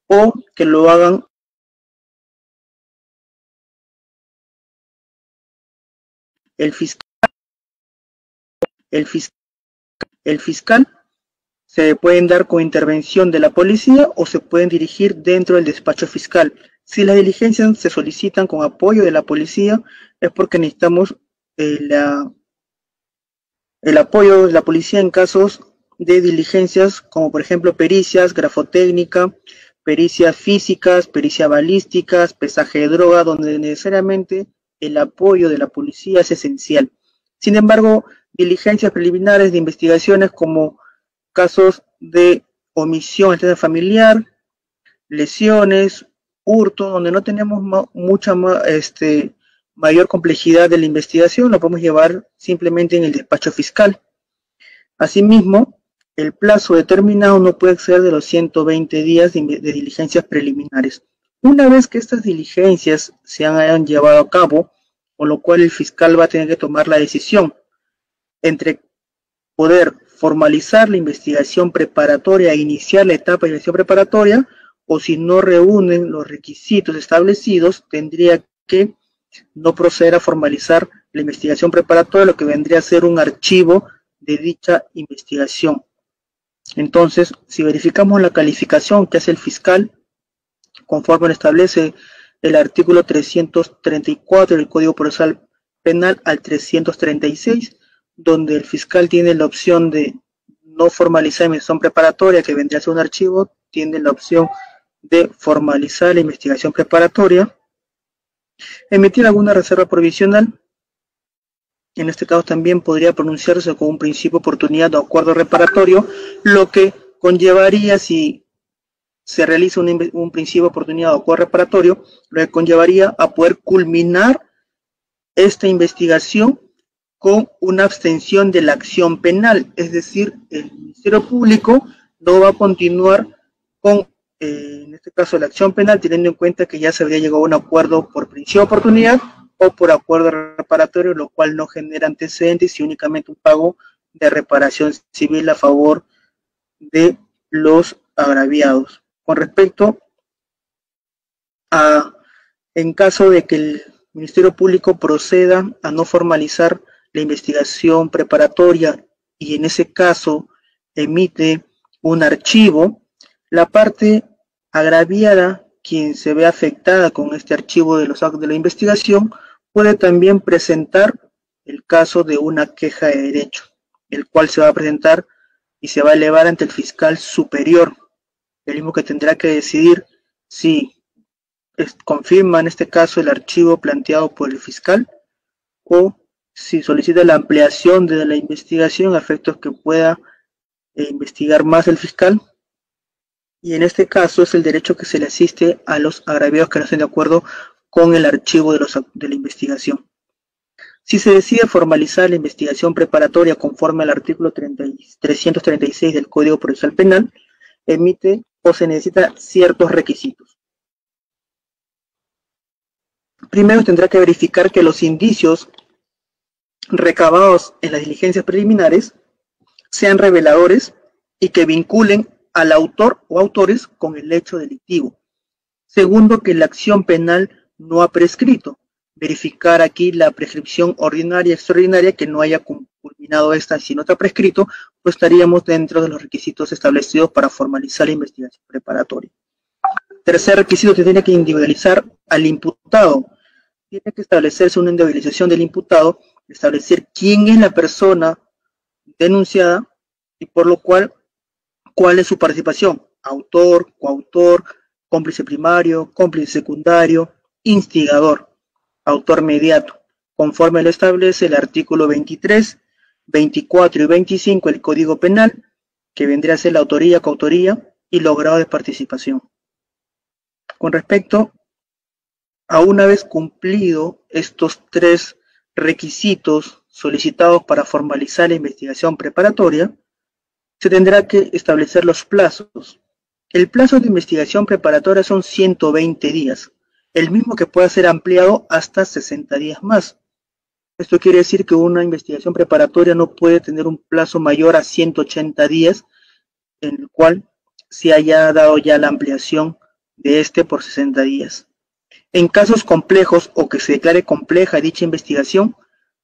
o que lo hagan el fiscal, el fiscal, el fiscal. Se pueden dar con intervención de la policía o se pueden dirigir dentro del despacho fiscal. Si las diligencias se solicitan con apoyo de la policía, es porque necesitamos el apoyo de la policía en casos de diligencias como por ejemplo pericias, grafotécnica, pericias físicas, pericias balísticas, pesaje de droga, donde necesariamente el apoyo de la policía es esencial. Sin embargo, diligencias preliminares de investigaciones como casos de omisión externa familiar, lesiones, hurto, donde no tenemos mucha mayor complejidad de la investigación, lo podemos llevar simplemente en el despacho fiscal. Asimismo, el plazo determinado no puede exceder de los 120 días de diligencias preliminares. Una vez que estas diligencias se hayan llevado a cabo, con lo cual el fiscal va a tener que tomar la decisión entre poder formalizar la investigación preparatoria e iniciar la etapa de investigación preparatoria, o si no reúnen los requisitos establecidos, tendría que no proceder a formalizar la investigación preparatoria, lo que vendría a ser un archivo de dicha investigación. Entonces, si verificamos la calificación que hace el fiscal, conforme lo establece el artículo 334 del Código Procesal Penal al 336, donde el fiscal tiene la opción de no formalizar la investigación preparatoria, que vendría a ser un archivo, tiene la opción de formalizar la investigación preparatoria, emitir alguna reserva provisional. En este caso también podría pronunciarse con un principio de oportunidad o acuerdo reparatorio, lo que conllevaría, si se realiza un principio de oportunidad o acuerdo reparatorio, lo que conllevaría a poder culminar esta investigación con una abstención de la acción penal, es decir, el Ministerio Público no va a continuar con, en este caso, la acción penal, teniendo en cuenta que ya se habría llegado a un acuerdo por principio de oportunidad o por acuerdo reparatorio, lo cual no genera antecedentes y únicamente un pago de reparación civil a favor de los agraviados. Con respecto a, en caso de que el Ministerio Público proceda a no formalizar la investigación preparatoria y en ese caso emite un archivo, la parte agraviada, quien se ve afectada con este archivo de los actos de la investigación, puede también presentar el caso de una queja de derecho, el cual se va a presentar y se va a elevar ante el fiscal superior, el mismo que tendrá que decidir si confirma en este caso el archivo planteado por el fiscal o si solicita la ampliación de la investigación a efectos que pueda investigar más el fiscal, y en este caso es el derecho que se le asiste a los agraviados que no estén de acuerdo con el archivo de la investigación. Si se decide formalizar la investigación preparatoria conforme al artículo 336 del Código Procesal Penal, emite o se necesita ciertos requisitos. Primero tendrá que verificar que los indicios recabados en las diligencias preliminares sean reveladores y que vinculen al autor o autores con el hecho delictivo. Segundo, que la acción penal no ha prescrito. Verificar aquí la prescripción ordinaria y extraordinaria, que no haya culminado esta. Si no está prescrito, pues estaríamos dentro de los requisitos establecidos para formalizar la investigación preparatoria. Tercer requisito, que tiene que individualizar al imputado. Tiene que establecerse una individualización del imputado, establecer quién es la persona denunciada y por lo cual, cuál es su participación: autor, coautor, cómplice primario, cómplice secundario, instigador, autor mediato, conforme lo establece el artículo 23, 24 y 25 del Código Penal, que vendría a ser la autoría, coautoría y los grados de participación. Con respecto a una vez cumplido estos tres requisitos solicitados para formalizar la investigación preparatoria, se tendrá que establecer los plazos. El plazo de investigación preparatoria son 120 días, el mismo que pueda ser ampliado hasta 60 días más. Esto quiere decir que una investigación preparatoria no puede tener un plazo mayor a 180 días, en el cual se haya dado ya la ampliación de este por 60 días. En casos complejos o que se declare compleja dicha investigación,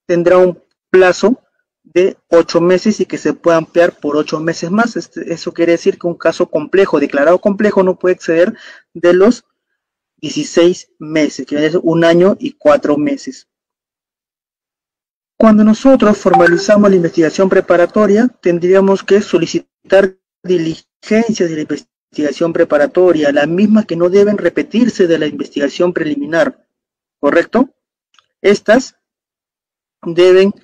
tendrá un plazo de 8 meses y que se pueda ampliar por 8 meses más. Eso quiere decir que un caso complejo, declarado complejo, no puede exceder de los 16 meses, que es 1 año y 4 meses. Cuando nosotros formalizamos la investigación preparatoria, tendríamos que solicitar diligencias de la investigación preparatoria, las mismas que no deben repetirse de la investigación preliminar, ¿correcto? Estas deben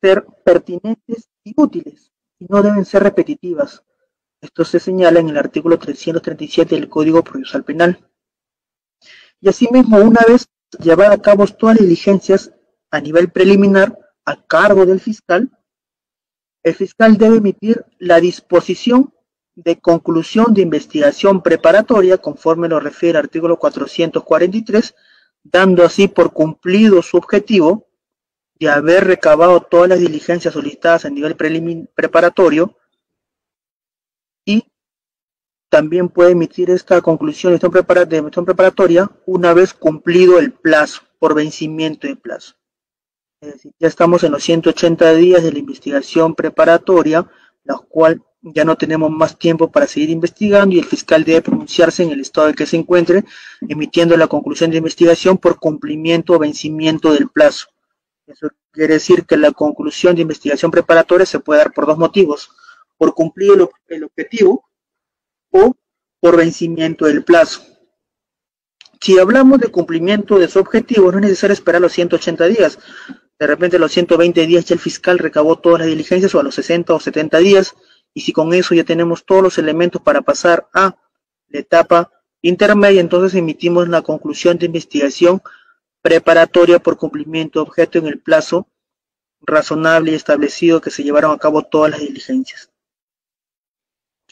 ser pertinentes y útiles, y no deben ser repetitivas. Esto se señala en el artículo 337 del Código Procesal Penal. Y asimismo, una vez llevar a cabo todas las diligencias a nivel preliminar a cargo del fiscal, el fiscal debe emitir la disposición de conclusión de investigación preparatoria, conforme lo refiere el artículo 443, dando así por cumplido su objetivo de haber recabado todas las diligencias solicitadas a nivel preparatorio, y también puede emitir esta conclusión de investigación preparatoria una vez cumplido el plazo, por vencimiento de plazo. Es decir, ya estamos en los 180 días de la investigación preparatoria, la cual ya no tenemos más tiempo para seguir investigando, y el fiscal debe pronunciarse en el estado en que se encuentre, emitiendo la conclusión de investigación por cumplimiento o vencimiento del plazo. Eso quiere decir que la conclusión de investigación preparatoria se puede dar por dos motivos: por cumplir el objetivo o por vencimiento del plazo. Si hablamos de cumplimiento de su objetivo, no es necesario esperar los 180 días. De repente a los 120 días ya el fiscal recabó todas las diligencias, o a los 60 o 70 días, y si con eso ya tenemos todos los elementos para pasar a la etapa intermedia, entonces emitimos la conclusión de investigación preparatoria por cumplimiento de objeto en el plazo razonable y establecido que se llevaron a cabo todas las diligencias.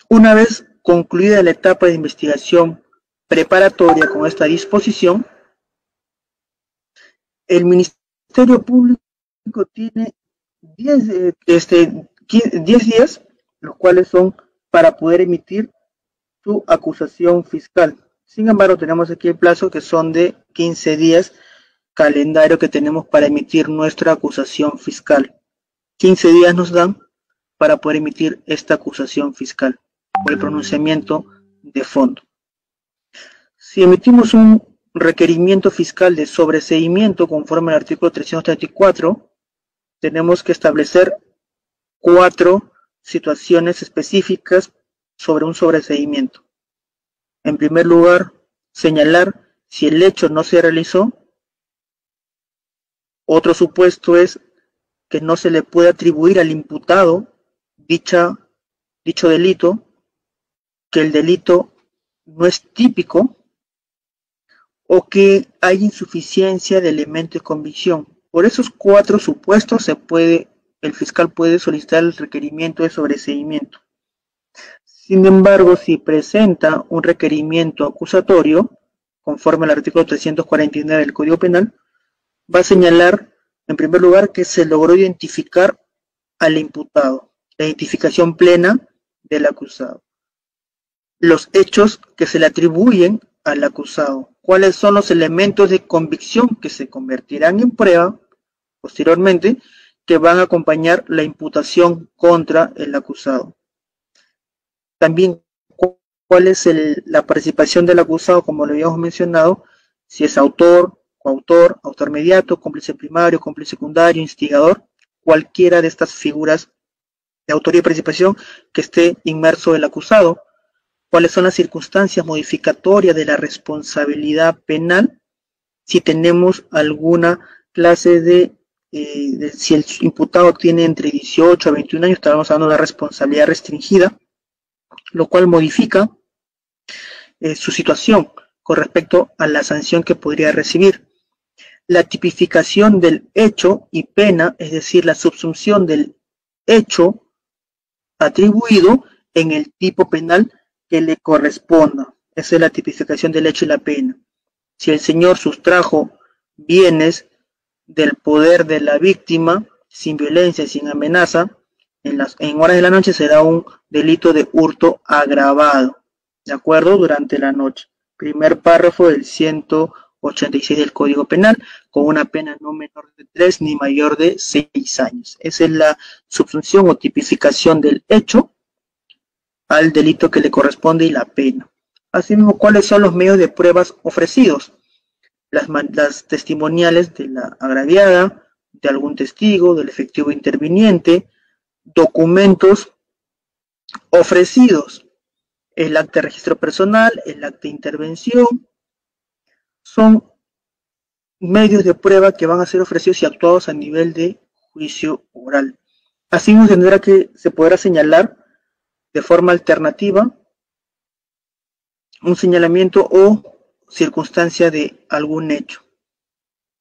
Una vez concluida la etapa de investigación preparatoria con esta disposición, el Ministerio Público tiene 10 días, los cuales son para poder emitir su acusación fiscal. Sin embargo, tenemos aquí el plazo que son de 15 días calendario que tenemos para emitir nuestra acusación fiscal. 15 días nos dan para poder emitir esta acusación fiscal o el pronunciamiento de fondo. Si emitimos un requerimiento fiscal de sobreseimiento conforme al artículo 334, tenemos que establecer 4 situaciones específicas sobre un sobreseimiento. En primer lugar, señalar si el hecho no se realizó. Otro supuesto es que no se le puede atribuir al imputado dicho delito, que el delito no es típico, o que hay insuficiencia de elementos de convicción. Por esos 4 supuestos el fiscal puede solicitar el requerimiento de sobreseimiento. Sin embargo, si presenta un requerimiento acusatorio, conforme al artículo 349 del Código Penal, va a señalar, en primer lugar, que se logró identificar al imputado, la identificación plena del acusado, los hechos que se le atribuyen al acusado, cuáles son los elementos de convicción que se convertirán en prueba posteriormente, que van a acompañar la imputación contra el acusado. También cuál es la participación del acusado, como lo habíamos mencionado, si es autor, coautor, autor mediato, cómplice primario, cómplice secundario, instigador, cualquiera de estas figuras de autoría y participación que esté inmerso el acusado. Cuáles son las circunstancias modificatorias de la responsabilidad penal, si tenemos alguna clase si el imputado tiene entre 18 a 21 años, estamos hablando de la responsabilidad restringida, lo cual modifica su situación con respecto a la sanción que podría recibir. La tipificación del hecho y pena, es decir, la subsunción del hecho atribuido en el tipo penal que le corresponda. Esa es la tipificación del hecho y la pena. Si el señor sustrajo bienes del poder de la víctima sin violencia y sin amenaza, en horas de la noche será un delito de hurto agravado, ¿de acuerdo? Durante la noche. primer párrafo del 186 del Código Penal, con una pena no menor de 3 ni mayor de 6 años. Esa es la subsunción o tipificación del hecho al delito que le corresponde y la pena. Asimismo, ¿cuáles son los medios de pruebas ofrecidos? Las testimoniales de la agraviada, de algún testigo, del efectivo interviniente, documentos ofrecidos, el acta de registro personal, el acta de intervención, son medios de prueba que van a ser ofrecidos y actuados a nivel de juicio oral. Asimismo, se podrá señalar de forma alternativa un señalamiento o circunstancia de algún hecho.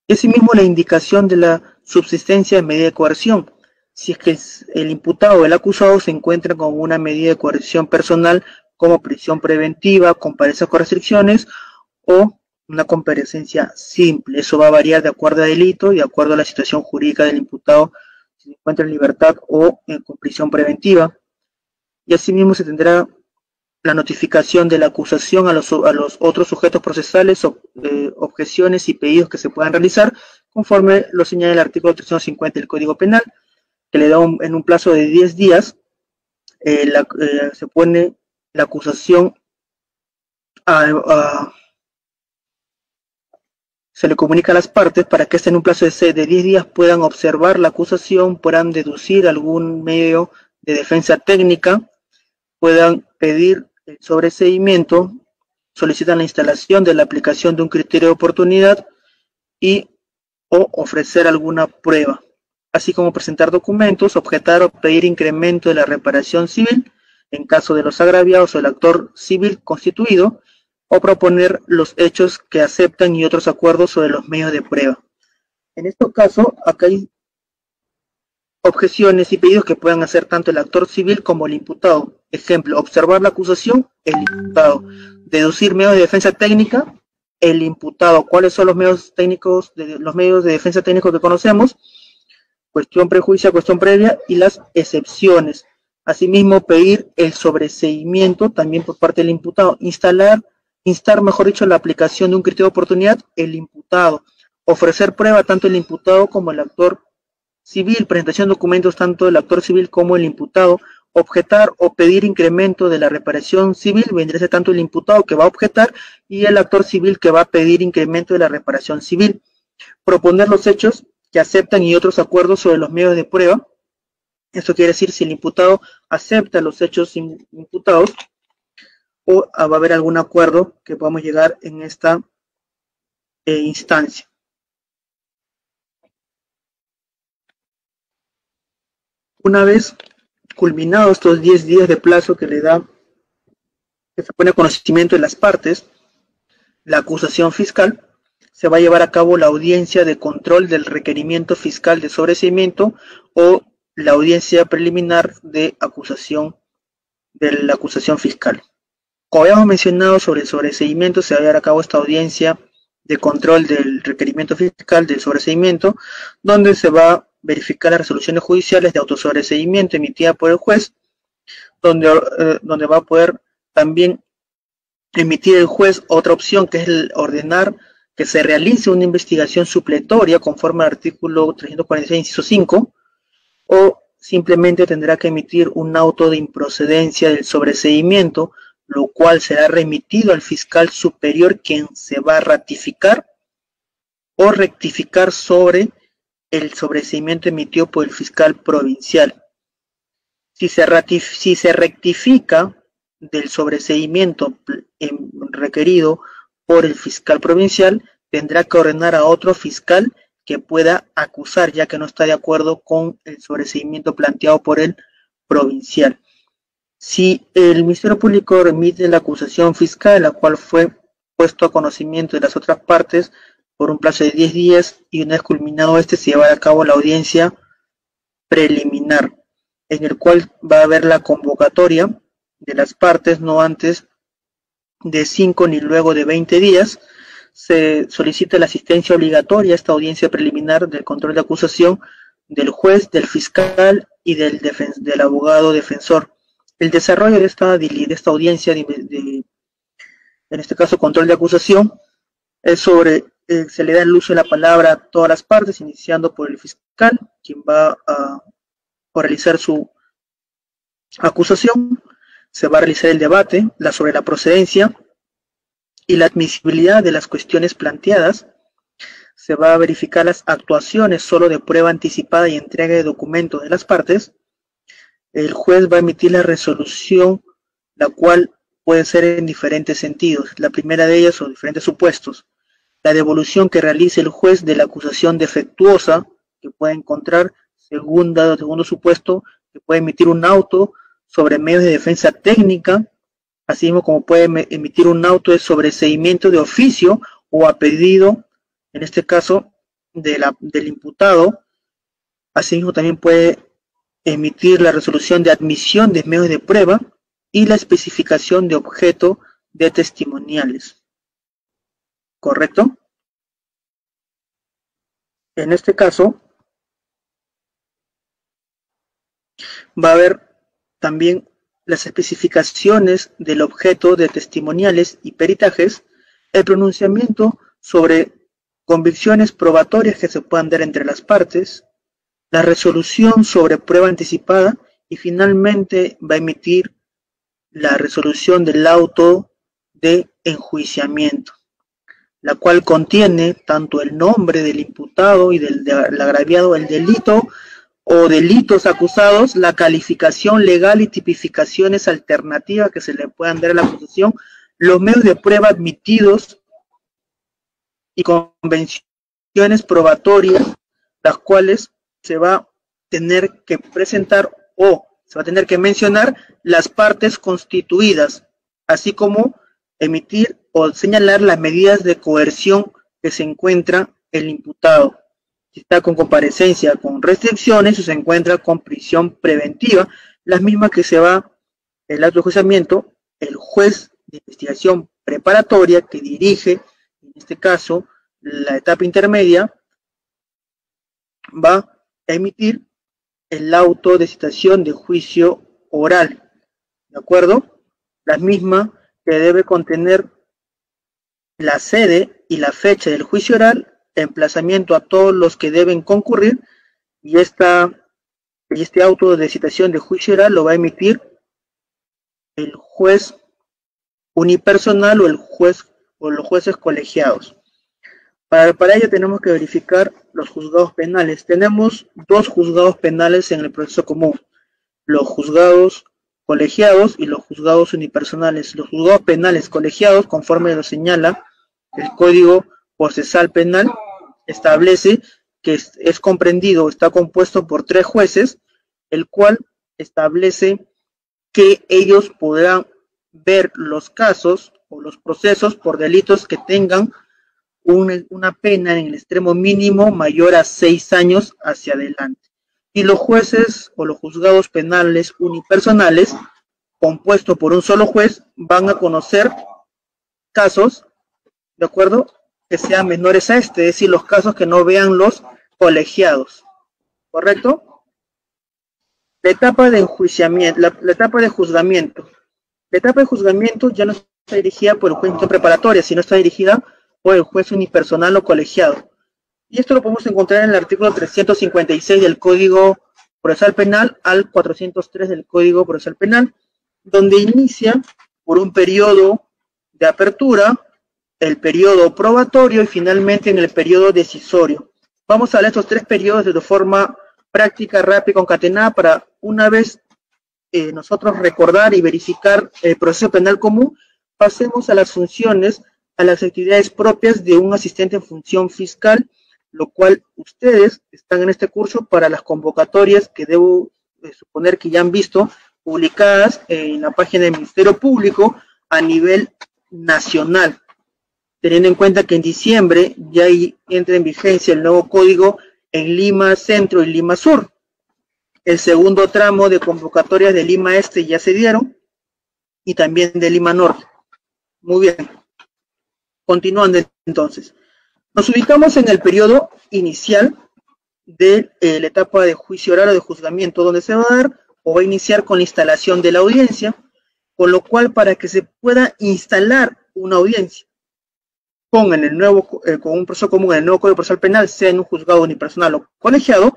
Y asimismo, la indicación de la subsistencia de medida de coerción, si es que el imputado o el acusado se encuentra con una medida de coerción personal como prisión preventiva, comparecencia con restricciones o una comparecencia simple. Eso va a variar de acuerdo al delito y de acuerdo a la situación jurídica del imputado, si se encuentra en libertad o con prisión preventiva. Y asimismo se tendrá la notificación de la acusación a los otros sujetos procesales, objeciones y pedidos que se puedan realizar, conforme lo señala el artículo 350 del Código Penal, que le da en un plazo de 10 días, se pone la acusación se le comunica a las partes para que en un plazo de 10 días puedan observar la acusación, puedan deducir algún medio de defensa técnica, puedan pedir el sobreseimiento, solicitan la instalación de la aplicación de un criterio de oportunidad o ofrecer alguna prueba, así como presentar documentos, objetar o pedir incremento de la reparación civil en caso de los agraviados o el actor civil constituido, o proponer los hechos que aceptan y otros acuerdos sobre los medios de prueba. En este caso, acá hay objeciones y pedidos que puedan hacer tanto el actor civil como el imputado. Ejemplo, observar la acusación, el imputado. Deducir medios de defensa técnica, el imputado. ¿Cuáles son los medios técnicos, los medios de defensa técnicos que conocemos? Cuestión prejuicio, cuestión previa y las excepciones. Asimismo, pedir el sobreseimiento también por parte del imputado. Instar, mejor dicho, la aplicación de un criterio de oportunidad, el imputado. Ofrecer prueba tanto el imputado como el actor civil, presentación de documentos tanto del actor civil como el imputado, objetar o pedir incremento de la reparación civil, vendría a ser tanto el imputado que va a objetar y el actor civil que va a pedir incremento de la reparación civil. Proponer los hechos que aceptan y otros acuerdos sobre los medios de prueba. Esto quiere decir si el imputado acepta los hechos imputados o va a haber algún acuerdo que podamos llegar en esta instancia. Una vez culminados estos 10 días de plazo que se pone a conocimiento de las partes, la acusación fiscal, se va a llevar a cabo la audiencia de control del requerimiento fiscal de sobreseimiento o la audiencia preliminar de la acusación fiscal. Como habíamos mencionado sobre el sobreseimiento, se va a llevar a cabo esta audiencia de control del requerimiento fiscal del sobreseimiento, donde se va a verificar las resoluciones judiciales de autosobreseimiento emitida por el juez, donde va a poder también emitir el juez otra opción, que es el ordenar que se realice una investigación supletoria conforme al artículo 346, inciso 5, o simplemente tendrá que emitir un auto de improcedencia del sobreseimiento, lo cual será remitido al fiscal superior, quien se va a ratificar o rectificar sobre el sobreseimiento emitido por el fiscal provincial. Si se rectifica del sobreseimiento requerido por el fiscal provincial, tendrá que ordenar a otro fiscal que pueda acusar, ya que no está de acuerdo con el sobreseimiento planteado por el provincial. Si el Ministerio Público remite la acusación fiscal, la cual fue puesto a conocimiento de las otras partes por un plazo de 10 días, y una vez culminado se llevará a cabo la audiencia preliminar, en el cual va a haber la convocatoria de las partes no antes de 5 ni luego de 20 días. Se solicita la asistencia obligatoria a esta audiencia preliminar del control de acusación del juez, del fiscal y del abogado defensor. El desarrollo de esta audiencia en este caso control de acusación, es sobre, se le da el uso de la palabra a todas las partes, iniciando por el fiscal, quien va a realizar su acusación. Se va a realizar el debate sobre la procedencia y la admisibilidad de las cuestiones planteadas. Se va a verificar las actuaciones solo de prueba anticipada y entrega de documentos de las partes. El juez va a emitir la resolución, la cual puede ser en diferentes sentidos. La primera de ellas son diferentes supuestos. La devolución que realice el juez de la acusación defectuosa, que puede encontrar. Segundo supuesto, que puede emitir un auto sobre medios de defensa técnica, así mismo como puede emitir un auto de sobreseimiento de oficio o a pedido, en este caso, del imputado. Asimismo, también puede emitir la resolución de admisión de medios de prueba y la especificación de objeto de testimoniales. ¿Correcto? En este caso, va a haber también las especificaciones del objeto de testimoniales y peritajes, el pronunciamiento sobre convicciones probatorias que se puedan dar entre las partes, la resolución sobre prueba anticipada y finalmente va a emitir la resolución del auto de enjuiciamiento, la cual contiene tanto el nombre del imputado y del agraviado, el delito o delitos acusados, la calificación legal y tipificaciones alternativas que se le puedan dar a la acusación, los medios de prueba admitidos y convenciones probatorias, las cuales se va a tener que presentar o se va a tener que mencionar las partes constituidas, así como emitir o señalar las medidas de coerción que se encuentra el imputado. Si está con comparecencia con restricciones o se encuentra con prisión preventiva, las mismas que se va el acto de enjuiciamiento, el juez de investigación preparatoria que dirige, en este caso, la etapa intermedia, va a emitir el auto de citación de juicio oral, ¿de acuerdo? La misma que debe contener la sede y la fecha del juicio oral, emplazamiento a todos los que deben concurrir, y este auto de citación de juicio oral lo va a emitir el juez unipersonal o el juez o los jueces colegiados. Para ello tenemos que verificar los juzgados penales. Tenemos dos juzgados penales en el proceso común, los juzgados colegiados y los juzgados unipersonales. Los juzgados penales colegiados, conforme lo señala el Código Procesal Penal, establece que es comprendido, está compuesto por 3 jueces, el cual establece que ellos podrán ver los casos o los procesos por delitos que tengan una pena en el extremo mínimo mayor a 6 años hacia adelante. Y los jueces o los juzgados penales unipersonales, compuestos por un solo juez, van a conocer casos, ¿de acuerdo?, que sean menores a es decir, los casos que no vean los colegiados. ¿Correcto? La etapa de enjuiciamiento, la etapa de juzgamiento. La etapa de juzgamiento ya no está dirigida por el juez preparatoria, sino está dirigida por el juez unipersonal o colegiado. Y esto lo podemos encontrar en el artículo 356 del Código Procesal Penal al 403 del Código Procesal Penal, donde inicia por un periodo de apertura, el periodo probatorio y finalmente en el periodo decisorio. Vamos a ver estos 3 periodos de forma práctica, rápida y concatenada para una vez nosotros recordar y verificar el proceso penal común, pasemos a las funciones, a las actividades propias de un asistente en función fiscal, lo cual ustedes están en este curso para las convocatorias que debo suponer que ya han visto publicadas en la página del Ministerio Público a nivel nacional, teniendo en cuenta que en diciembre ya entra en vigencia el nuevo código en Lima Centro y Lima Sur. El segundo tramo de convocatorias de Lima Este ya se dieron y también de Lima Norte. Muy bien. Continuando entonces. Nos ubicamos en el periodo inicial de la etapa de juicio oral o de juzgamiento, donde se va a dar o va a iniciar con la instalación de la audiencia, con lo cual para que se pueda instalar una audiencia con un proceso común en el nuevo Código Procesal Penal, sea en un juzgado unipersonal o colegiado,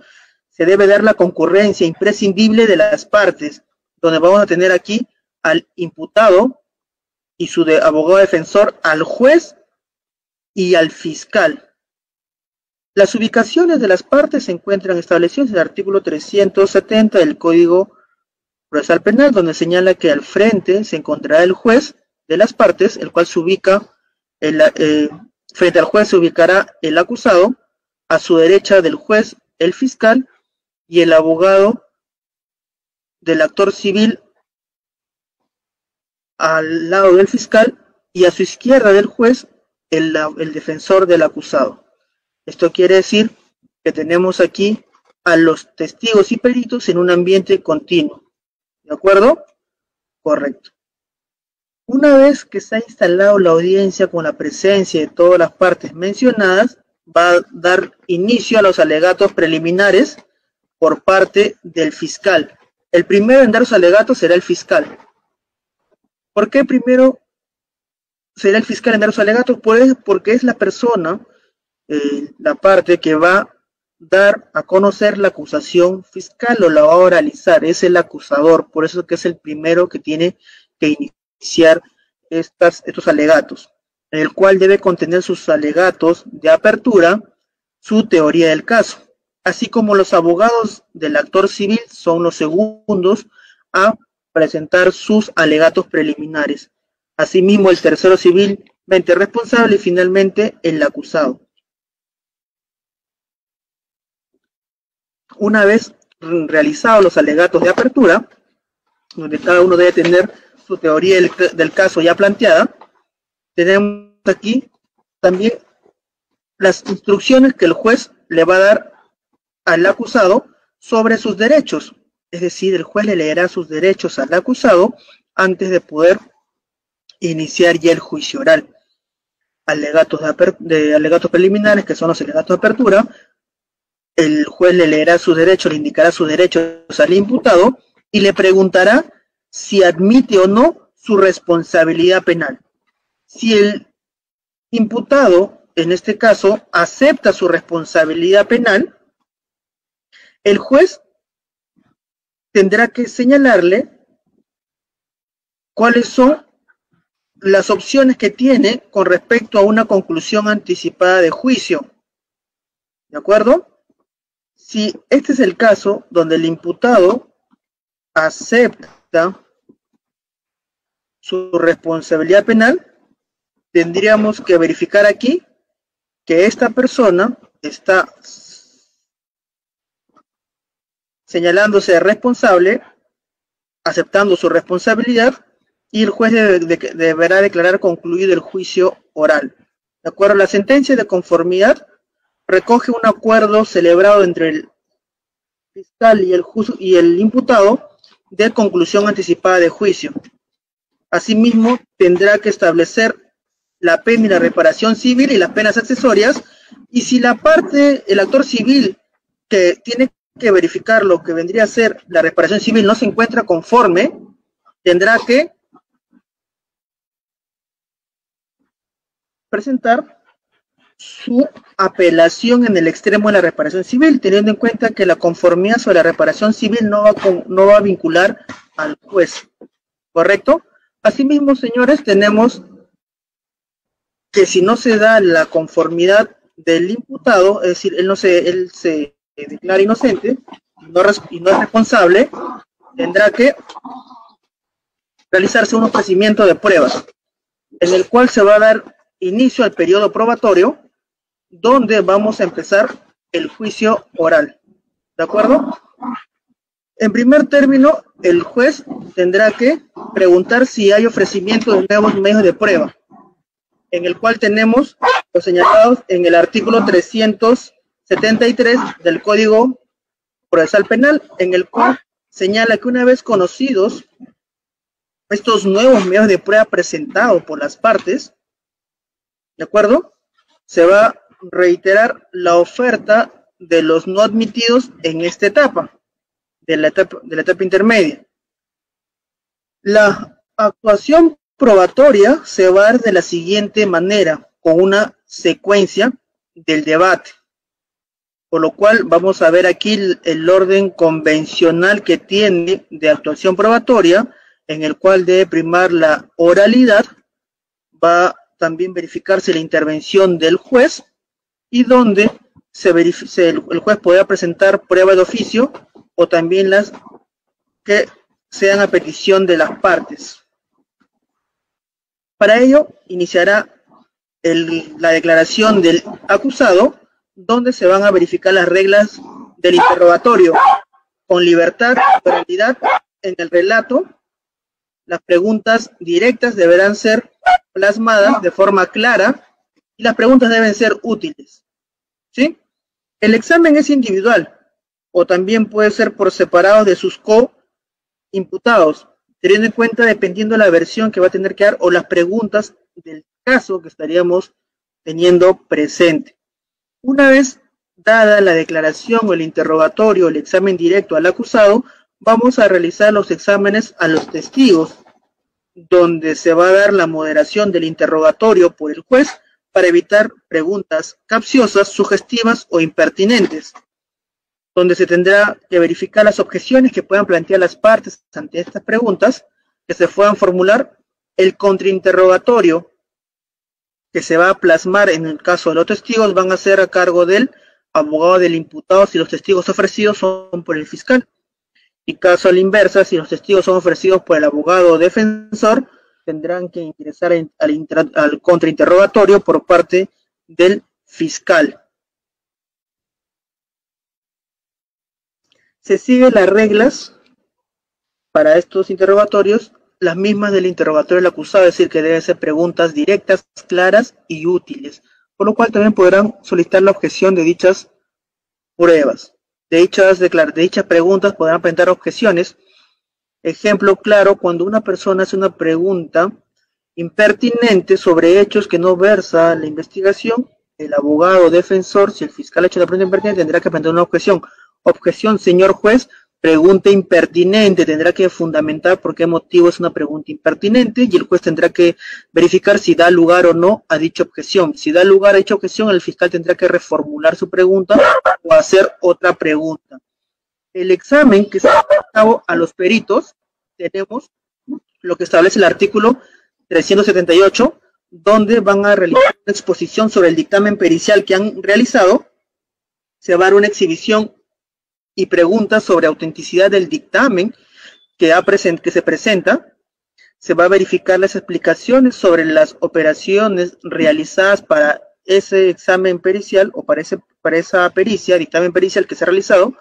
se debe dar la concurrencia imprescindible de las partes, donde vamos a tener aquí al imputado y su abogado defensor, al juez y al fiscal. Las ubicaciones de las partes se encuentran establecidas en el artículo 370 del Código Procesal Penal, donde señala que al frente se encontrará el juez de las partes, el cual se ubica, frente al juez se ubicará el acusado, a su derecha del juez el fiscal y el abogado del actor civil al lado del fiscal, y a su izquierda del juez el defensor del acusado. Esto quiere decir que tenemos aquí a los testigos y peritos en un ambiente continuo. ¿De acuerdo? Correcto. Una vez que se ha instalado la audiencia con la presencia de todas las partes mencionadas, va a dar inicio a los alegatos preliminares por parte del fiscal. El primero en dar sus alegatos será el fiscal. ¿Por qué primero será el fiscal en dar sus alegatos? Pues porque es la persona, la parte que va a dar a conocer la acusación fiscal o la va a oralizar, es el acusador, por eso que es el primero que tiene que iniciar estos alegatos, en el cual debe contener sus alegatos de apertura, su teoría del caso, así como los abogados del actor civil son los segundos a presentar sus alegatos preliminares. Asimismo, el tercero civilmente responsable y finalmente el acusado. Una vez realizados los alegatos de apertura, donde cada uno debe tener su teoría del caso ya planteada, tenemos aquí también las instrucciones que el juez le va a dar al acusado sobre sus derechos. Es decir, el juez le leerá sus derechos al acusado antes de poder iniciar ya el juicio oral. Alegatos preliminares, que son los alegatos de apertura, el juez le leerá sus derechos, le indicará sus derechos al imputado y le preguntará si admite o no su responsabilidad penal. Si el imputado, en este caso, acepta su responsabilidad penal, el juez tendrá que señalarle cuáles son las opciones que tiene con respecto a una conclusión anticipada de juicio. ¿De acuerdo? Si este es el caso donde el imputado acepta su responsabilidad penal, tendríamos que verificar aquí que esta persona está señalándose responsable, aceptando su responsabilidad, y el juez deberá declarar concluido el juicio oral. De acuerdo, la sentencia de conformidad recoge un acuerdo celebrado entre el fiscal y el imputado de conclusión anticipada de juicio. Asimismo, tendrá que establecer la pena y la reparación civil y las penas accesorias, y si la parte, el actor civil que tiene que verificar lo que vendría a ser la reparación civil no se encuentra conforme, tendrá que presentar su apelación en el extremo de la reparación civil, teniendo en cuenta que la conformidad sobre la reparación civil no va a vincular al juez, ¿correcto? Asimismo, señores, tenemos que si no se da la conformidad del imputado, es decir, él se declara inocente y no es responsable, tendrá que realizarse un ofrecimiento de pruebas, en el cual se va a dar inicio al periodo probatorio, donde vamos a empezar el juicio oral. ¿De acuerdo? En primer término, el juez tendrá que preguntar si hay ofrecimiento de nuevos medios de prueba, en el cual tenemos los señalados en el artículo 373 del Código Procesal Penal, en el cual señala que una vez conocidos estos nuevos medios de prueba presentados por las partes, ¿de acuerdo?, se va a reiterar la oferta de los no admitidos en esta etapa, de la etapa intermedia. La actuación probatoria se va a dar de la siguiente manera, con una secuencia del debate. Por lo cual vamos a ver aquí el orden convencional que tiene de actuación probatoria, en el cual debe primar la oralidad, va también verificarse la intervención del juez, y donde el juez podrá presentar pruebas de oficio o también las que sean a petición de las partes. Para ello, iniciará la declaración del acusado, donde se van a verificar las reglas del interrogatorio, con libertad, oralidad en el relato. Las preguntas directas deberán ser plasmadas de forma clara y las preguntas deben ser útiles, ¿sí? El examen es individual o también puede ser por separado de sus co-imputados, teniendo en cuenta dependiendo de la versión que va a tener que dar o las preguntas del caso que estaríamos teniendo presente. Una vez dada la declaración o el interrogatorio, el examen directo al acusado, vamos a realizar los exámenes a los testigos, donde se va a dar la moderación del interrogatorio por el juez para evitar preguntas capciosas, sugestivas o impertinentes, donde se tendrá que verificar las objeciones que puedan plantear las partes ante estas preguntas, que se puedan formular, el contrainterrogatorio que se va a plasmar en el caso de los testigos van a ser a cargo del abogado del imputado si los testigos ofrecidos son por el fiscal. Y caso a la inversa, si los testigos son ofrecidos por el abogado defensor, tendrán que ingresar al contrainterrogatorio por parte del fiscal. Se siguen las reglas para estos interrogatorios, las mismas del interrogatorio del acusado, es decir, que deben ser preguntas directas, claras y útiles, por lo cual también podrán solicitar la objeción de dichas pruebas. De dichas preguntas podrán presentar objeciones. Ejemplo claro, cuando una persona hace una pregunta impertinente sobre hechos que no versa la investigación, el abogado defensor, si el fiscal ha hecho la pregunta impertinente, tendrá que presentar una objeción. Objeción, señor juez, pregunta impertinente, tendrá que fundamentar por qué motivo es una pregunta impertinente y el juez tendrá que verificar si da lugar o no a dicha objeción. Si da lugar a dicha objeción, el fiscal tendrá que reformular su pregunta o hacer otra pregunta. El examen que se lleva a cabo a los peritos, tenemos lo que establece el artículo 378, donde van a realizar una exposición sobre el dictamen pericial que han realizado, se va a dar una exhibición y preguntas sobre autenticidad del dictamen que se presenta, se va a verificar las explicaciones sobre las operaciones realizadas para ese examen pericial o para esa pericia, dictamen pericial que se ha realizado,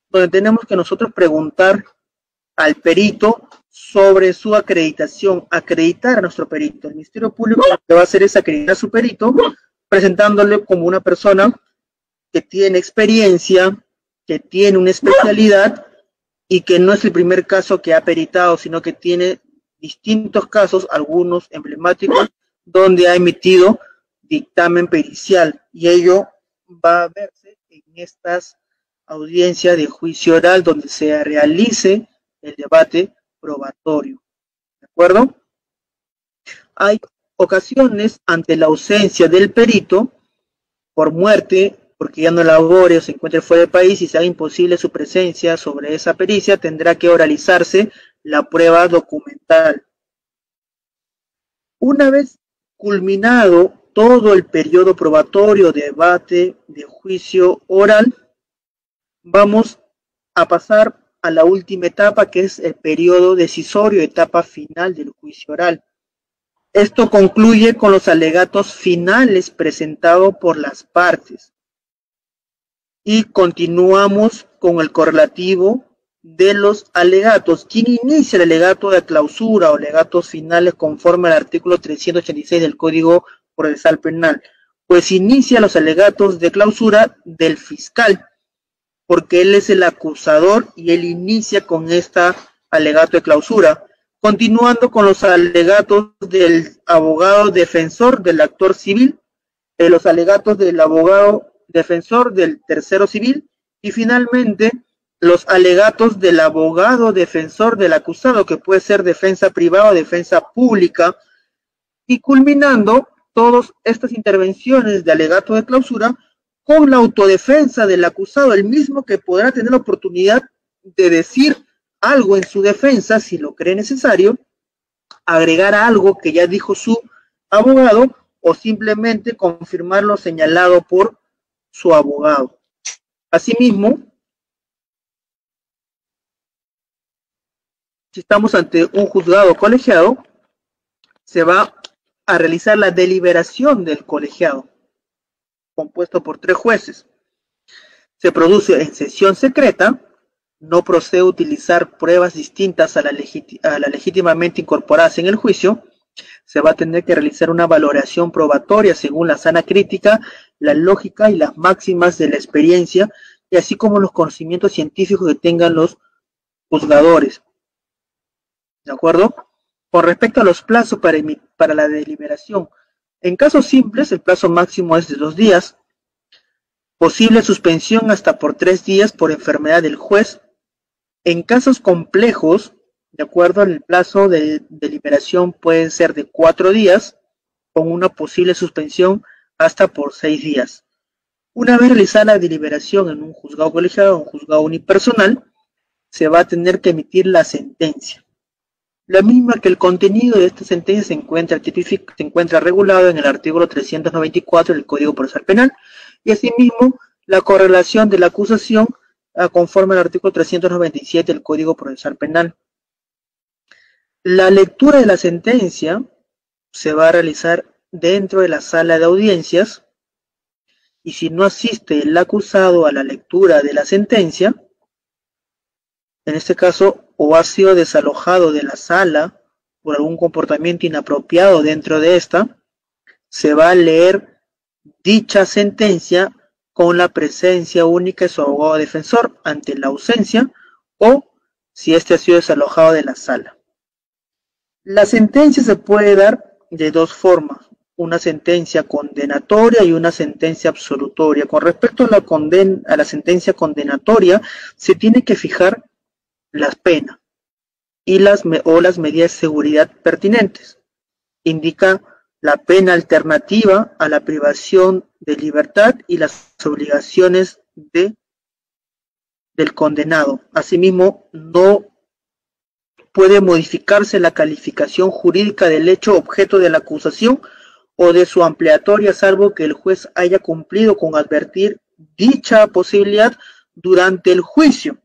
donde tenemos que nosotros preguntar al perito sobre su acreditación, acreditar a nuestro perito. El Ministerio Público lo que va a hacer es acreditar a su perito, presentándole como una persona que tiene experiencia, que tiene una especialidad y que no es el primer caso que ha peritado, sino que tiene distintos casos, algunos emblemáticos, donde ha emitido dictamen pericial, y ello va a verse en estas audiencias de juicio oral donde se realice el debate probatorio. ¿De acuerdo? Hay ocasiones ante la ausencia del perito por muerte, porque ya no labore o se encuentre fuera del país y sea imposible su presencia sobre esa pericia, tendrá que oralizarse la prueba documental. Una vez culminado todo el periodo probatorio, debate, de juicio oral, vamos a pasar a la última etapa, que es el periodo decisorio, etapa final del juicio oral. Esto concluye con los alegatos finales presentados por las partes. Y continuamos con el correlativo de los alegatos. ¿Quién inicia el alegato de clausura o alegatos finales conforme al artículo 386 del Código Procesal Penal? Pues inicia los alegatos de clausura del fiscal, porque él es el acusador y él inicia con esta alegato de clausura. Continuando con los alegatos del abogado defensor del actor civil, los alegatos del abogado defensor del tercero civil, y finalmente los alegatos del abogado defensor del acusado, que puede ser defensa privada o defensa pública, y culminando todas estas intervenciones de alegato de clausura con la autodefensa del acusado, el mismo que podrá tener la oportunidad de decir algo en su defensa, si lo cree necesario, agregar algo que ya dijo su abogado, o simplemente confirmar lo señalado por su abogado. Asimismo, si estamos ante un juzgado colegiado, se va a realizar la deliberación del colegiado, compuesto por 3 jueces. Se produce en sesión secreta, no procede utilizar pruebas distintas a la legítimamente incorporadas en el juicio. Se va a tener que realizar una valoración probatoria según la sana crítica, la lógica y las máximas de la experiencia, y así como los conocimientos científicos que tengan los juzgadores. ¿De acuerdo? Con respecto a los plazos para la deliberación, en casos simples el plazo máximo es de 2 días, posible suspensión hasta por 3 días por enfermedad del juez. En casos complejos, de acuerdo, el plazo de deliberación puede ser de 4 días, con una posible suspensión hasta por 6 días. Una vez realizada la deliberación en un juzgado colegiado o un juzgado unipersonal, se va a tener que emitir la sentencia. La misma que el contenido de esta sentencia se encuentra regulado en el artículo 394 del Código Procesal Penal, y asimismo la correlación de la acusación conforme al artículo 397 del Código Procesal Penal. La lectura de la sentencia se va a realizar dentro de la sala de audiencias, y si no asiste el acusado a la lectura de la sentencia, en este caso, o ha sido desalojado de la sala por algún comportamiento inapropiado dentro de esta, se va a leer dicha sentencia con la presencia única de su abogado defensor ante la ausencia, o si éste ha sido desalojado de la sala. La sentencia se puede dar de 2 formas, una sentencia condenatoria y una sentencia absolutoria. Con respecto a la sentencia condenatoria, se tiene que fijar las penas y las medidas de seguridad pertinentes. Indica la pena alternativa a la privación de libertad y las obligaciones del condenado. Asimismo, no puede modificarse la calificación jurídica del hecho objeto de la acusación o de su ampliatoria, salvo que el juez haya cumplido con advertir dicha posibilidad durante el juicio.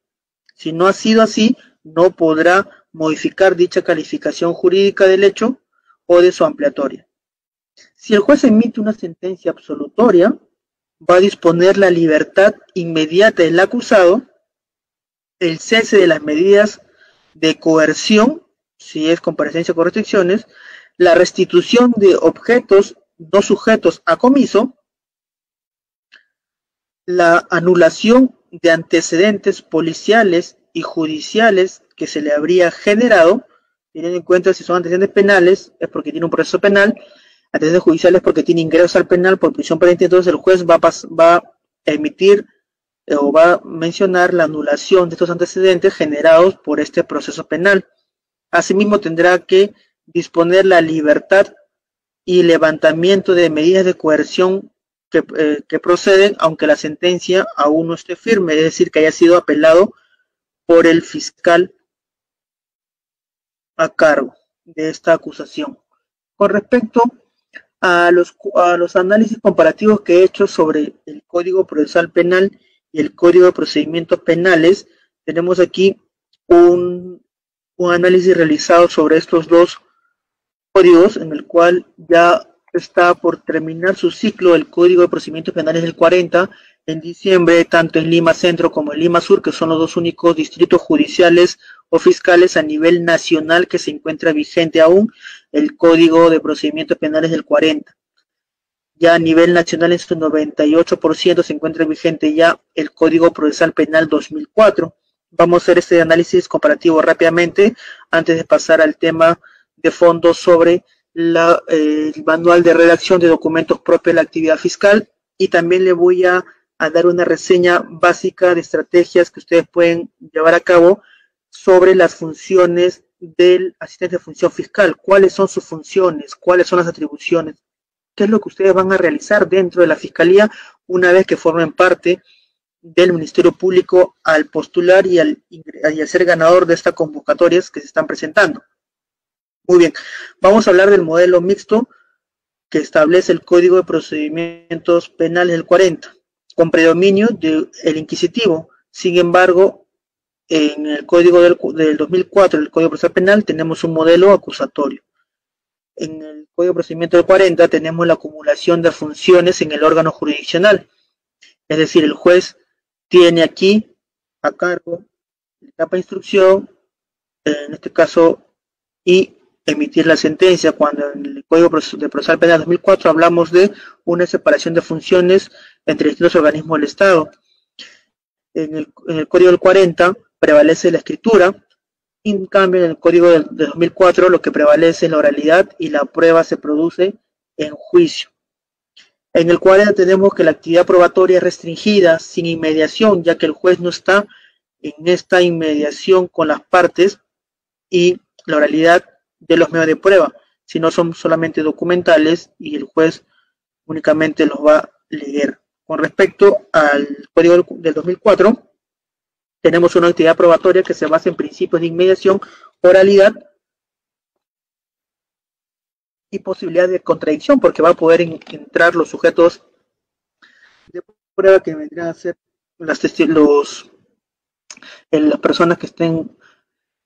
Si no ha sido así, no podrá modificar dicha calificación jurídica del hecho o de su ampliatoria. Si el juez emite una sentencia absolutoria, va a disponer la libertad inmediata del acusado, el cese de las medidas de coerción, si es comparecencia con restricciones, la restitución de objetos no sujetos a comiso, la anulación de antecedentes policiales y judiciales que se le habría generado, teniendo en cuenta si son antecedentes penales, es porque tiene un proceso penal, antecedentes judiciales porque tiene ingresos al penal por prisión preventiva, entonces el juez va a emitir o va a mencionar la anulación de estos antecedentes generados por este proceso penal. Asimismo, tendrá que disponer la libertad y levantamiento de medidas de coerción que proceden, aunque la sentencia aún no esté firme, es decir, que haya sido apelado por el fiscal a cargo de esta acusación. Con respecto a los análisis comparativos que he hecho sobre el Código Procesal Penal y el Código de Procedimientos Penales, tenemos aquí un análisis realizado sobre estos 2 códigos, en el cual ya está por terminar su ciclo el Código de Procedimientos Penales del 40 en diciembre, tanto en Lima Centro como en Lima Sur, que son los 2 únicos distritos judiciales o fiscales a nivel nacional que se encuentra vigente aún el Código de Procedimientos Penales del 40. Ya a nivel nacional en su 98% se encuentra vigente ya el Código Procesal Penal 2004. Vamos a hacer este análisis comparativo rápidamente antes de pasar al tema de fondo sobre el manual de redacción de documentos propios de la actividad fiscal, y también le voy a a dar una reseña básica de estrategias que ustedes pueden llevar a cabo sobre las funciones del asistente de función fiscal. ¿Cuáles son sus funciones? ¿Cuáles son las atribuciones? ¿Qué es lo que ustedes van a realizar dentro de la Fiscalía una vez que formen parte del Ministerio Público al postular y al ser ganador de estas convocatorias que se están presentando? Muy bien, vamos a hablar del modelo mixto que establece el Código de Procedimientos Penales del 40, con predominio del inquisitivo. Sin embargo, en el Código del 2004, el Código Procesal Penal, tenemos un modelo acusatorio. En el Código de Procedimiento del 40 tenemos la acumulación de funciones en el órgano jurisdiccional. Es decir, el juez tiene aquí a cargo la etapa de instrucción, en este caso, y emitir la sentencia, cuando en el Código de Procesal Penal 2004 hablamos de una separación de funciones entre distintos organismos del Estado. En el Código del 40 prevalece la escritura, y en cambio en el Código de 2004 lo que prevalece es la oralidad y la prueba se produce en juicio. En el 40 tenemos que la actividad probatoria es restringida, sin inmediación, ya que el juez no está en esta inmediación con las partes, y la oralidad de los medios de prueba, sino son solamente documentales y el juez únicamente los va a leer. Con respecto al Código del 2004, tenemos una actividad probatoria que se basa en principios de inmediación, oralidad y posibilidad de contradicción, porque va a poder entrar los sujetos de prueba que vendrían a ser las personas que estén,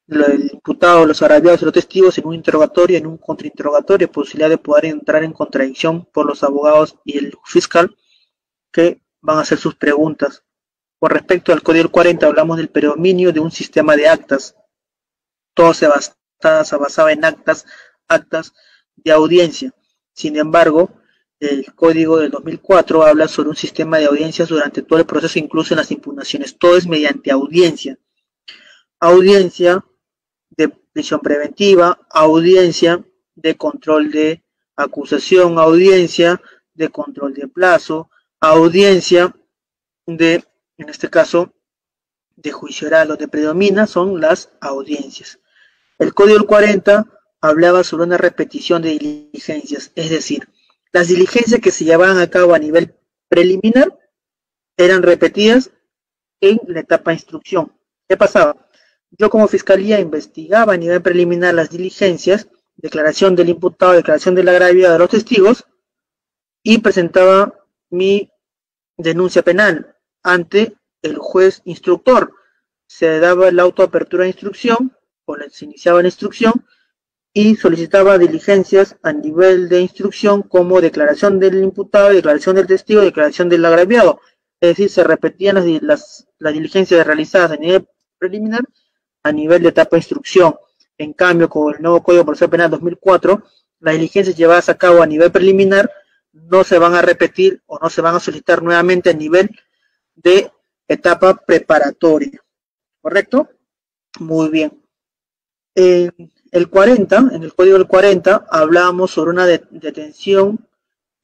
el imputado, los agraviados y los testigos, en un interrogatorio, en un contrainterrogatorio, posibilidad de poder entrar en contradicción por los abogados y el fiscal que van a hacer sus preguntas. Con respecto al Código del 40, hablamos del predominio de un sistema de actas. Todo se basaba en actas de audiencia. Sin embargo, el Código del 2004 habla sobre un sistema de audiencias durante todo el proceso, incluso en las impugnaciones. Todo es mediante audiencia. Audiencia de prisión preventiva, audiencia de control de acusación, audiencia de control de plazo, audiencia de, en este caso, de juicio oral. Lo que predomina son las audiencias. El Código del 40 hablaba sobre una repetición de diligencias, es decir, las diligencias que se llevaban a cabo a nivel preliminar eran repetidas en la etapa de instrucción. ¿Qué pasaba? Yo como fiscalía investigaba a nivel preliminar las diligencias, declaración del imputado, declaración del agraviado de los testigos, y presentaba mi denuncia penal ante el juez instructor. Se daba la autoapertura de instrucción, o se iniciaba la instrucción, y solicitaba diligencias a nivel de instrucción como declaración del imputado, declaración del testigo, declaración del agraviado. Es decir, se repetían las diligencias realizadas a nivel preliminar a nivel de etapa de instrucción. En cambio, con el nuevo Código Procesal Penal 2004, las diligencias llevadas a cabo a nivel preliminar no se van a repetir o no se van a solicitar nuevamente a nivel de etapa preparatoria. ¿Correcto? Muy bien. En el 40, en el Código del 40, hablábamos sobre una detención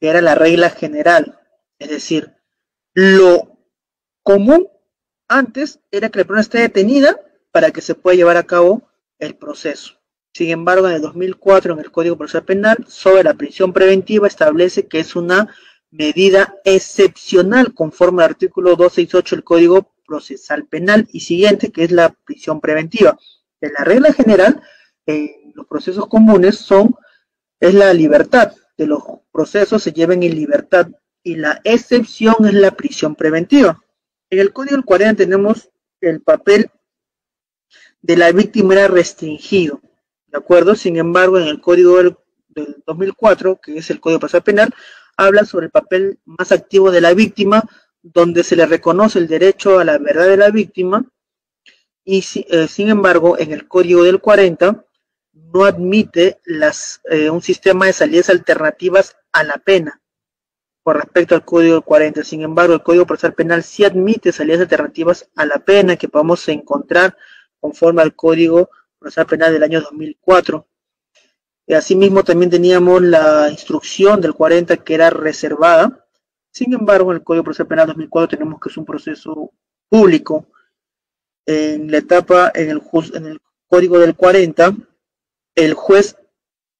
que era la regla general. Es decir, lo común antes era que la persona esté detenida para que se pueda llevar a cabo el proceso. Sin embargo, en el 2004, en el Código Procesal Penal, sobre la prisión preventiva, establece que es una medida excepcional conforme al artículo 268 del Código Procesal Penal y siguiente, que es la prisión preventiva. En la regla general, en los procesos comunes es la libertad, de los procesos se lleven en libertad, y la excepción es la prisión preventiva. En el Código del 40 tenemos el papel de la víctima era restringido, ¿de acuerdo? Sin embargo, en el Código del 2004, que es el Código Procesal Penal, habla sobre el papel más activo de la víctima, donde se le reconoce el derecho a la verdad de la víctima, y sin embargo, en el Código del 40 no admite un sistema de salidas alternativas a la pena con respecto al Código del 40. Sin embargo, el Código Procesal Penal sí admite salidas alternativas a la pena que podemos encontrar conforme al Código Procesal Penal del año 2004. Asimismo, también teníamos la instrucción del 40 que era reservada, Sin embargo, en el Código Procesal Penal 2004 tenemos que es un proceso público. En la etapa, en el Código del 40, el juez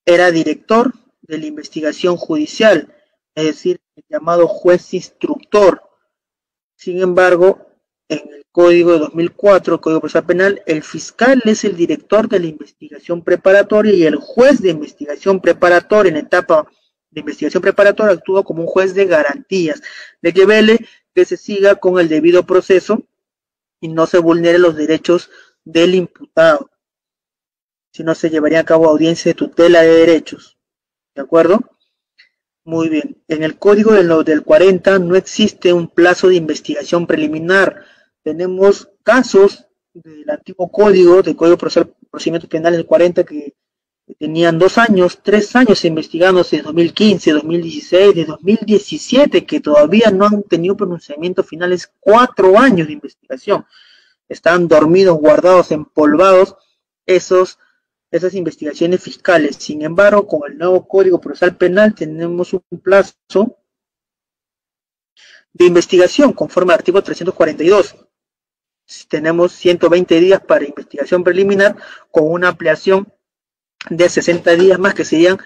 era director de la investigación judicial, es decir, el llamado juez instructor. Sin embargo, en el Código de 2004, el Código Procesal Penal, el fiscal es el director de la investigación preparatoria y el juez de investigación preparatoria en la etapa de investigación preparatoria actúa como un juez de garantías, de que vele que se siga con el debido proceso y no se vulneren los derechos del imputado. Si no, se llevaría a cabo audiencia de tutela de derechos. ¿De acuerdo? Muy bien. En el Código del 40 no existe un plazo de investigación preliminar. Tenemos casos del antiguo Código, del Código Procedimientos Penales del 40, que tenían 2 años, 3 años investigándose de 2015, 2016, de 2017, que todavía no han tenido pronunciamiento finales, 4 años de investigación. Están dormidos, guardados, empolvados esas investigaciones fiscales. Sin embargo, con el nuevo Código Procesal Penal tenemos un plazo de investigación conforme al artículo 342. Tenemos 120 días para investigación preliminar con una ampliación de 60 días más, que serían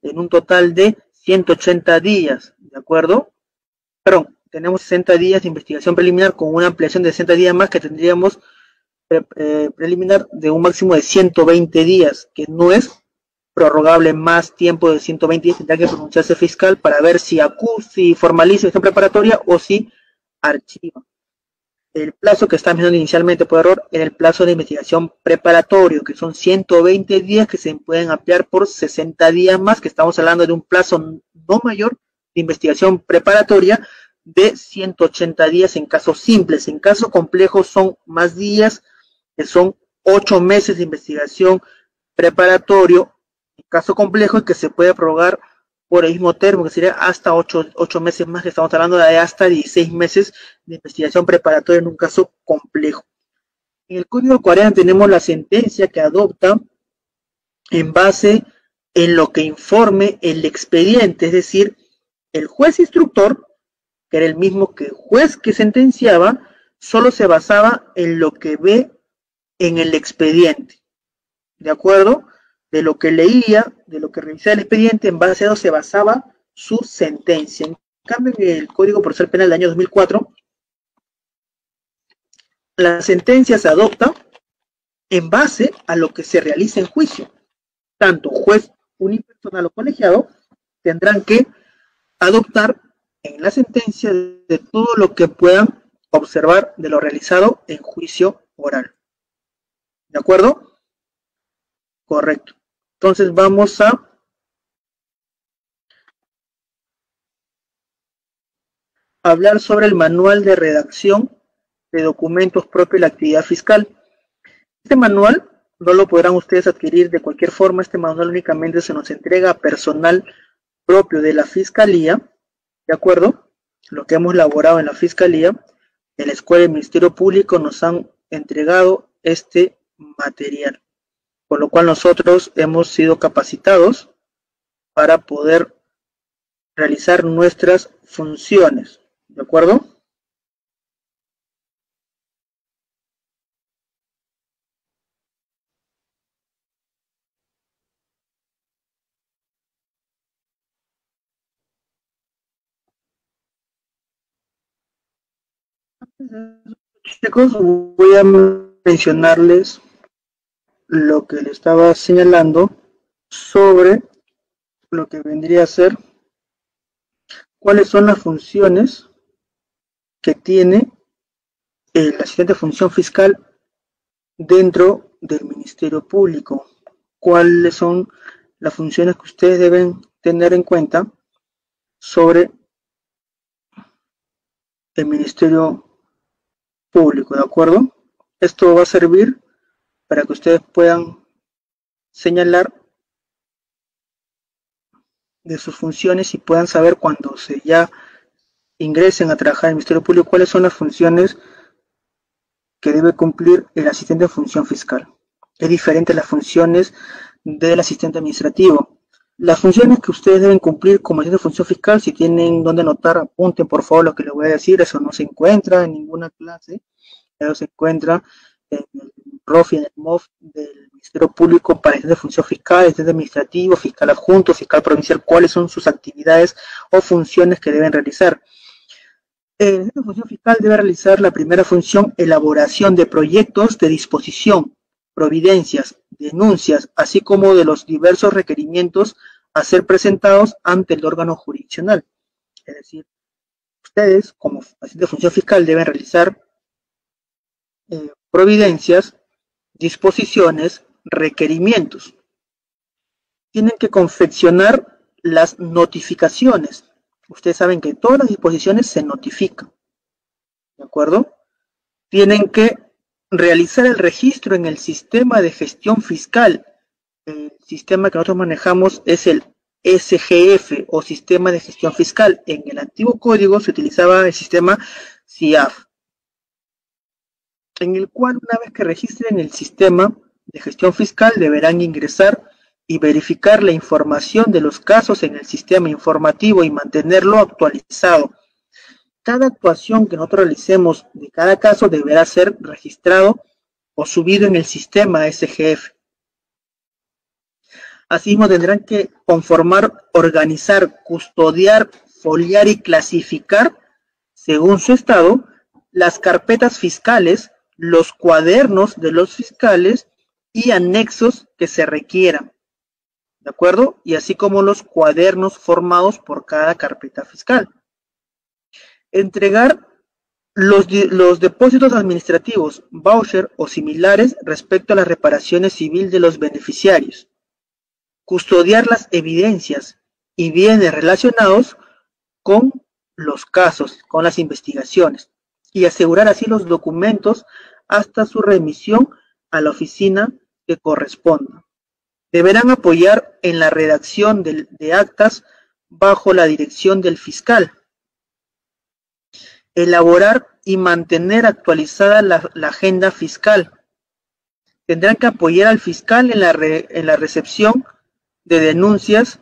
en un total de 180 días, ¿de acuerdo? Perdón, tenemos 60 días de investigación preliminar con una ampliación de 60 días más, que tendríamos preliminar de un máximo de 120 días, que no es prorrogable más tiempo de 120 días, tendrá que pronunciarse fiscal para ver si formaliza esta preparatoria o si archiva. El plazo que está mencionando inicialmente por error era el plazo de investigación preparatorio, que son 120 días que se pueden ampliar por 60 días más, que estamos hablando de un plazo no mayor de investigación preparatoria de 180 días en casos simples. En casos complejos son más días, que son 8 meses de investigación preparatorio, en caso complejo, que se puede prorrogar por el mismo término, que sería hasta 8 meses más, que estamos hablando de hasta 16 meses de investigación preparatoria en un caso complejo. En el Código 40 tenemos la sentencia que adopta en base en lo que informe el expediente, es decir, el juez instructor, que era el mismo que el juez que sentenciaba, solo se basaba en lo que ve en el expediente, ¿de acuerdo? De lo que leía, de lo que revisaba el expediente, en base a eso se basaba su sentencia. En cambio, en el Código Procesal Penal del año 2004, la sentencia se adopta en base a lo que se realiza en juicio. Tanto juez unipersonal o colegiado tendrán que adoptar en la sentencia de todo lo que puedan observar de lo realizado en juicio oral. ¿De acuerdo? Correcto. Entonces vamos a hablar sobre el manual de redacción de documentos propios de la actividad fiscal. Este manual no lo podrán ustedes adquirir de cualquier forma. Este manual únicamente se nos entrega a personal propio de la Fiscalía, ¿de acuerdo? Lo que hemos elaborado en la Fiscalía, en la Escuela del Ministerio Público nos han entregado este material, por lo cual nosotros hemos sido capacitados para poder realizar nuestras funciones, ¿de acuerdo? Chicos, voy a mencionarles lo que le estaba señalando sobre lo que vendría a ser cuáles son las funciones que tiene el asistente de función fiscal dentro del Ministerio Público. Cuáles son las funciones que ustedes deben tener en cuenta sobre el Ministerio Público, ¿de acuerdo? Esto va a servir para que ustedes puedan señalar de sus funciones y puedan saber cuando se ya ingresen a trabajar en el Ministerio Público cuáles son las funciones que debe cumplir el asistente de función fiscal. Es diferente a las funciones del asistente administrativo. Las funciones que ustedes deben cumplir como agente de función fiscal, si tienen donde anotar, apunten por favor lo que les voy a decir, eso no se encuentra en ninguna clase, eso se encuentra en el ROF y en el MOF del Ministerio Público para agente de función fiscal, agente administrativo, fiscal adjunto, fiscal provincial, cuáles son sus actividades o funciones que deben realizar. El agente de función fiscal debe realizar la primera función, elaboración de proyectos de disposición, providencias, denuncias, así como de los diversos requerimientos a ser presentados ante el órgano jurisdiccional. Es decir, ustedes, como agente de función fiscal, deben realizar providencias, disposiciones, requerimientos. Tienen que confeccionar las notificaciones. Ustedes saben que todas las disposiciones se notifican, ¿de acuerdo? Tienen que realizar el registro en el sistema de gestión fiscal. El sistema que nosotros manejamos es el SGF o sistema de gestión fiscal. En el antiguo código se utilizaba el sistema SIAF, en el cual una vez que registren el sistema de gestión fiscal deberán ingresar y verificar la información de los casos en el sistema informativo y mantenerlo actualizado. Cada actuación que nosotros realicemos de cada caso deberá ser registrado o subido en el sistema SGF. Asimismo, tendrán que conformar, organizar, custodiar, foliar y clasificar, según su estado, las carpetas fiscales, los cuadernos de los fiscales y anexos que se requieran, ¿de acuerdo? Y así como los cuadernos formados por cada carpeta fiscal. Entregar los depósitos administrativos, voucher o similares respecto a las reparaciones civil de los beneficiarios. Custodiar las evidencias y bienes relacionados con los casos, con las investigaciones, y asegurar así los documentos hasta su remisión a la oficina que corresponda. Deberán apoyar en la redacción de actas bajo la dirección del fiscal. Elaborar y mantener actualizada la agenda fiscal. Tendrán que apoyar al fiscal en la recepción de denuncias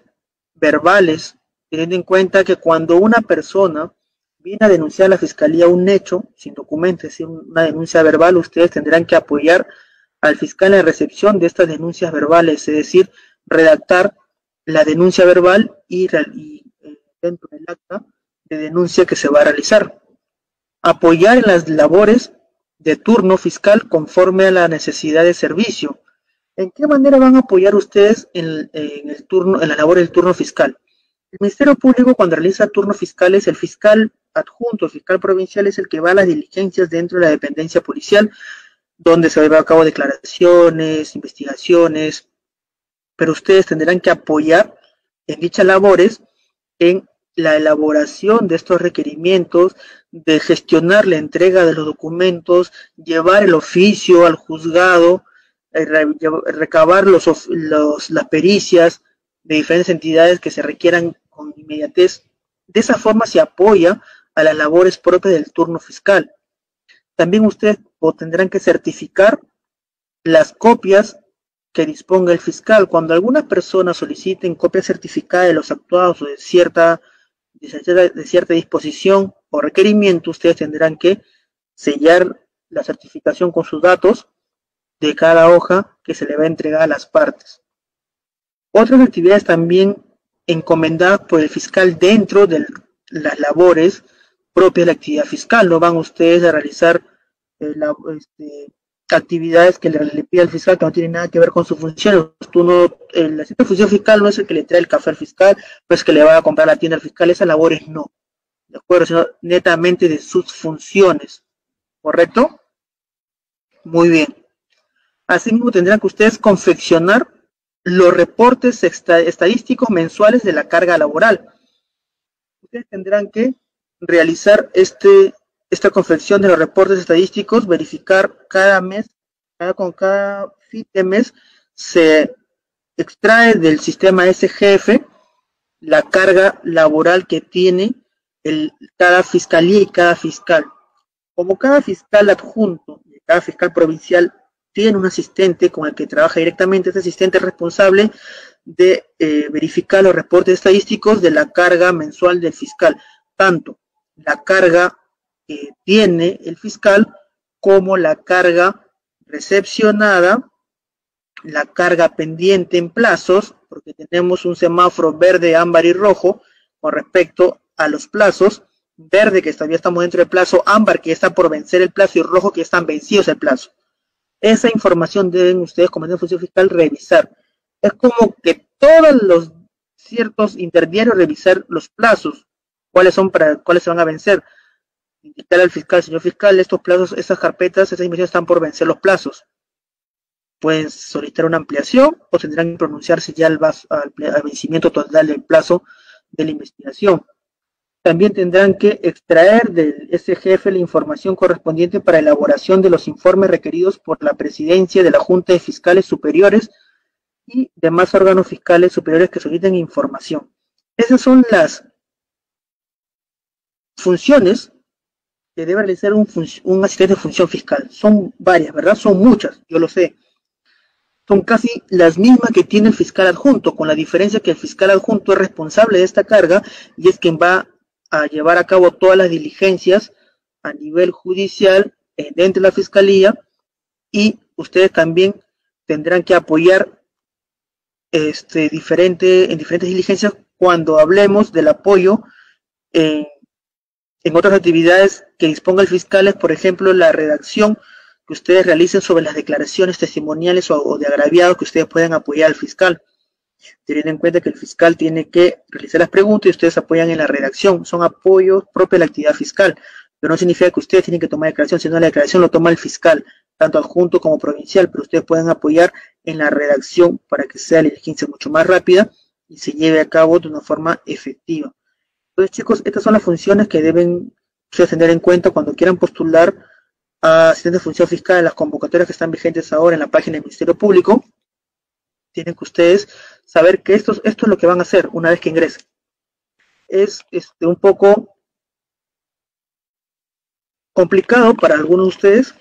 verbales, teniendo en cuenta que cuando una persona viene a denunciar a la fiscalía un hecho sin documento, es decir, una denuncia verbal, ustedes tendrán que apoyar al fiscal en la recepción de estas denuncias verbales, es decir, redactar la denuncia verbal y dentro del acta de denuncia que se va a realizar. Apoyar en las labores de turno fiscal conforme a la necesidad de servicio. ¿En qué manera van a apoyar ustedes en la labor del turno fiscal? El Ministerio Público, cuando realiza turnos fiscales, el fiscal adjunto, el fiscal provincial, es el que va a las diligencias dentro de la dependencia policial, donde se llevan a cabo declaraciones, investigaciones, pero ustedes tendrán que apoyar en dichas labores en la elaboración de estos requerimientos, de gestionar la entrega de los documentos, llevar el oficio al juzgado, recabar las pericias de diferentes entidades que se requieran con inmediatez. De esa forma se apoya a las labores propias del turno fiscal. También ustedes tendrán que certificar las copias que disponga el fiscal. Cuando algunas personas soliciten copia certificada de los actuados o de cierta disposición o requerimiento, ustedes tendrán que sellar la certificación con sus datos de cada hoja que se le va a entregar a las partes. Otras actividades también encomendadas por el fiscal dentro de las labores propias de la actividad fiscal. No van ustedes a realizar actividades que le pide al fiscal que no tienen nada que ver con su función. El asistente de función fiscal no es el que le trae el café al fiscal, no es que le va a comprar la tienda al fiscal, esas labores no, ¿de acuerdo? Sino netamente de sus funciones, ¿correcto? Muy bien. Asimismo tendrán que ustedes confeccionar los reportes estadísticos mensuales de la carga laboral. Ustedes tendrán que realizar esta confección de los reportes estadísticos, verificar cada mes, con cada fin de mes, se extrae del sistema SGF la carga laboral que tiene cada fiscalía y cada fiscal. Como cada fiscal adjunto y cada fiscal provincial tiene un asistente con el que trabaja directamente, este asistente responsable de verificar los reportes estadísticos de la carga mensual del fiscal, tanto la carga que tiene el fiscal como la carga recepcionada, la carga pendiente en plazos, porque tenemos un semáforo verde, ámbar y rojo con respecto a los plazos. Verde que todavía estamos dentro del plazo, ámbar que está por vencer el plazo y rojo que están vencidos el plazo. Esa información deben ustedes como de función fiscal revisar. Es como que todos los ciertos interdiarios revisar los plazos, cuáles se van a vencer. Indicar al fiscal, señor fiscal, estos plazos, estas carpetas, estas investigaciones están por vencer los plazos. Pueden solicitar una ampliación o tendrán que pronunciarse ya al vencimiento total del plazo de la investigación. También tendrán que extraer del SGF la información correspondiente para elaboración de los informes requeridos por la presidencia de la Junta de Fiscales Superiores y demás órganos fiscales superiores que soliciten información. Esas son las funciones que debe realizar un asistente de función fiscal. Son varias, ¿verdad? Son muchas, yo lo sé. Son casi las mismas que tiene el fiscal adjunto, con la diferencia que el fiscal adjunto es responsable de esta carga y es quien va a llevar a cabo todas las diligencias a nivel judicial dentro de la fiscalía, y ustedes también tendrán que apoyar en diferentes diligencias cuando hablemos del apoyo en otras actividades que disponga el fiscal, es por ejemplo la redacción que ustedes realicen sobre las declaraciones testimoniales o de agraviados que ustedes puedan apoyar al fiscal. Teniendo en cuenta que el fiscal tiene que realizar las preguntas y ustedes apoyan en la redacción. Son apoyos propios de la actividad fiscal, pero no significa que ustedes tienen que tomar declaración, sino la declaración lo toma el fiscal, tanto adjunto como provincial, pero ustedes pueden apoyar en la redacción para que sea la diligencia mucho más rápida y se lleve a cabo de una forma efectiva. Entonces, chicos, estas son las funciones que deben ustedes tener en cuenta cuando quieran postular a asistente de función fiscal en las convocatorias que están vigentes ahora en la página del Ministerio Público. Tienen que ustedes saber que esto es lo que van a hacer una vez que ingresen. Es un poco complicado para algunos de ustedes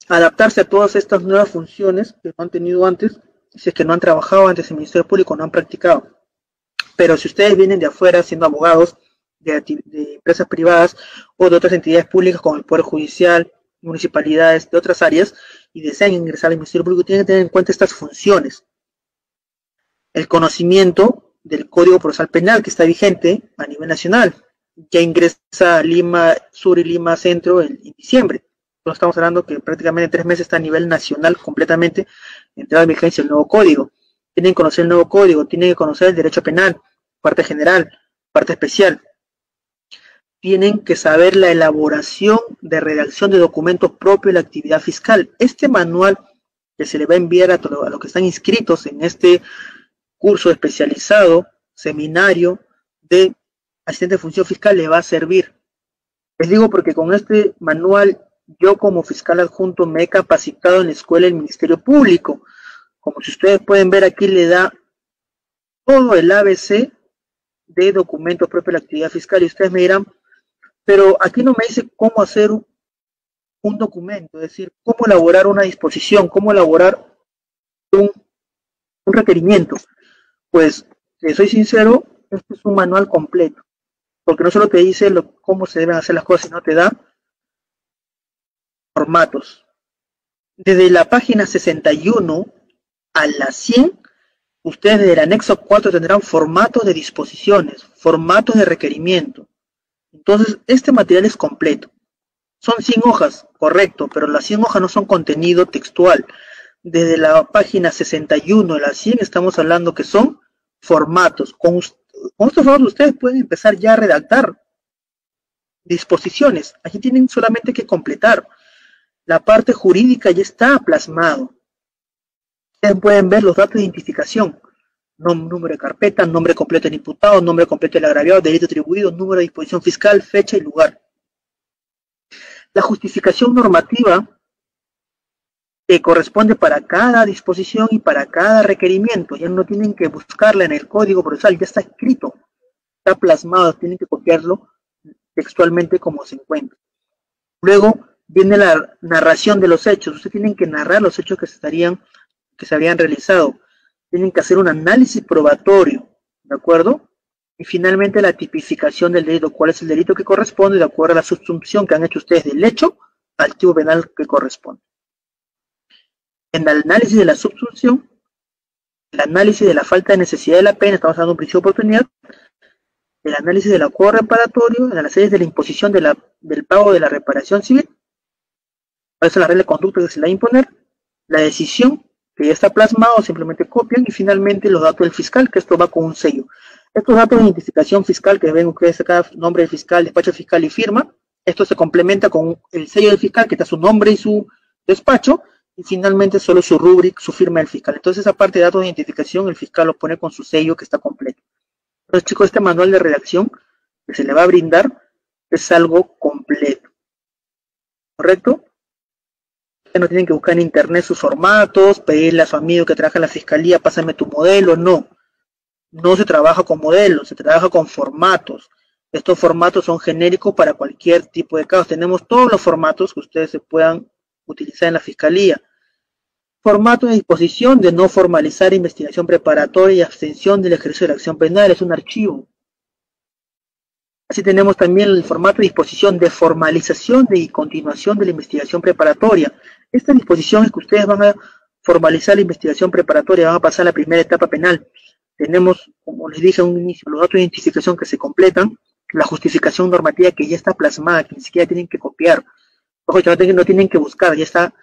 adaptarse a todas estas nuevas funciones que no han tenido antes, si es que no han trabajado antes en el Ministerio Público, no han practicado. Pero si ustedes vienen de afuera siendo abogados de empresas privadas o de otras entidades públicas como el Poder Judicial, municipalidades, de otras áreas, y desean ingresar al Ministerio Público, tienen que tener en cuenta estas funciones. El conocimiento del Código Procesal Penal que está vigente a nivel nacional. Ya ingresa a Lima Sur y Lima Centro en diciembre. Entonces estamos hablando que prácticamente en 3 meses está a nivel nacional completamente entrada en vigencia el nuevo código. Tienen que conocer el nuevo código, tienen que conocer el derecho penal, parte general, parte especial. Tienen que saber la elaboración de redacción de documentos propios de la actividad fiscal. Este manual que se le va a enviar a los que están inscritos en este curso especializado, seminario de asistente de función fiscal, le va a servir. Les digo porque con este manual yo como fiscal adjunto me he capacitado en la escuela del Ministerio Público. Como si ustedes pueden ver aquí, le da todo el ABC de documentos propios de la actividad fiscal, y ustedes me dirán, pero aquí no me dice cómo hacer un documento, es decir, cómo elaborar una disposición, cómo elaborar un requerimiento. Pues, si soy sincero, este es un manual completo, porque no solo te dice cómo se deben hacer las cosas, sino te da formatos. Desde la página 61 a la 100, ustedes desde el anexo 4 tendrán formatos de disposiciones, formatos de requerimiento. Entonces, este material es completo. Son 100 hojas, correcto, pero las 100 hojas no son contenido textual. Desde la página 61 a la 100 estamos hablando que son formatos. Con estos formatos ustedes pueden empezar ya a redactar disposiciones. Aquí tienen solamente que completar. La parte jurídica ya está plasmado. Ustedes pueden ver los datos de identificación. Número de carpeta, nombre completo del imputado, nombre completo del agraviado, delito atribuido, número de disposición fiscal, fecha y lugar. La justificación normativa que corresponde para cada disposición y para cada requerimiento. Ya no tienen que buscarla en el Código Procesal, ya está escrito, está plasmado, tienen que copiarlo textualmente como se encuentra. Luego viene la narración de los hechos. Ustedes tienen que narrar los hechos que se habrían realizado. tienen que hacer un análisis probatorio, ¿de acuerdo? Y finalmente la tipificación del delito, cuál es el delito que corresponde de acuerdo a la subsunción que han hecho ustedes del hecho al tipo penal que corresponde. En el análisis de la subsunción, el análisis de la falta de necesidad de la pena, estamos hablando de un principio de oportunidad, el análisis del acuerdo reparatorio, el análisis de la imposición del pago de la reparación civil, cuáles son las reglas de conducta que se le va a imponer, la decisión que ya está plasmado, simplemente copian, y finalmente los datos del fiscal, que esto va con un sello. Estos datos de identificación fiscal que ven ustedes acá, nombre del fiscal, despacho fiscal y firma, esto se complementa con el sello del fiscal, que está su nombre y su despacho, y finalmente solo su rúbrica, su firma del fiscal. Entonces esa parte de datos de identificación, el fiscal lo pone con su sello que está completo. Entonces, chicos, este manual de redacción que se le va a brindar es algo completo. ¿Correcto? No tienen que buscar en internet sus formatos, pedirle a su amigo que trabaja en la fiscalía, pásame tu modelo, no. No se trabaja con modelos, se trabaja con formatos. Estos formatos son genéricos para cualquier tipo de casos. Tenemos todos los formatos que ustedes se puedan utilizar en la fiscalía. Formato de disposición de no formalizar investigación preparatoria y abstención del ejercicio de la acción penal, es un archivo. Así tenemos también el formato de disposición de formalización y continuación de la investigación preparatoria. Esta disposición es que ustedes van a formalizar la investigación preparatoria, van a pasar a la primera etapa penal. Tenemos, como les dije a un inicio, los datos de identificación que se completan, la justificación normativa que ya está plasmada, que ni siquiera tienen que copiar. Ojo, no tienen que buscar, ya está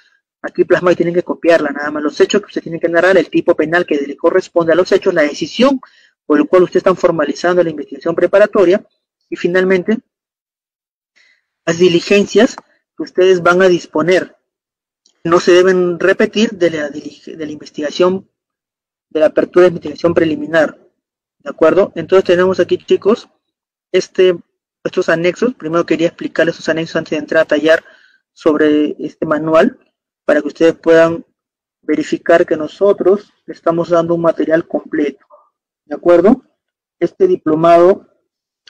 aquí plasmada y tienen que copiarla, nada más. Los hechos que ustedes tienen que narrar, el tipo penal que le corresponde a los hechos, la decisión por la cual ustedes están formalizando la investigación preparatoria, y finalmente las diligencias que ustedes van a disponer. No se deben repetir de la investigación, de la apertura de investigación preliminar. ¿De acuerdo? Entonces tenemos aquí, chicos, estos anexos. Primero quería explicarles estos anexos antes de entrar a tallar sobre este manual, para que ustedes puedan verificar que nosotros le estamos dando un material completo. ¿De acuerdo? Este diplomado,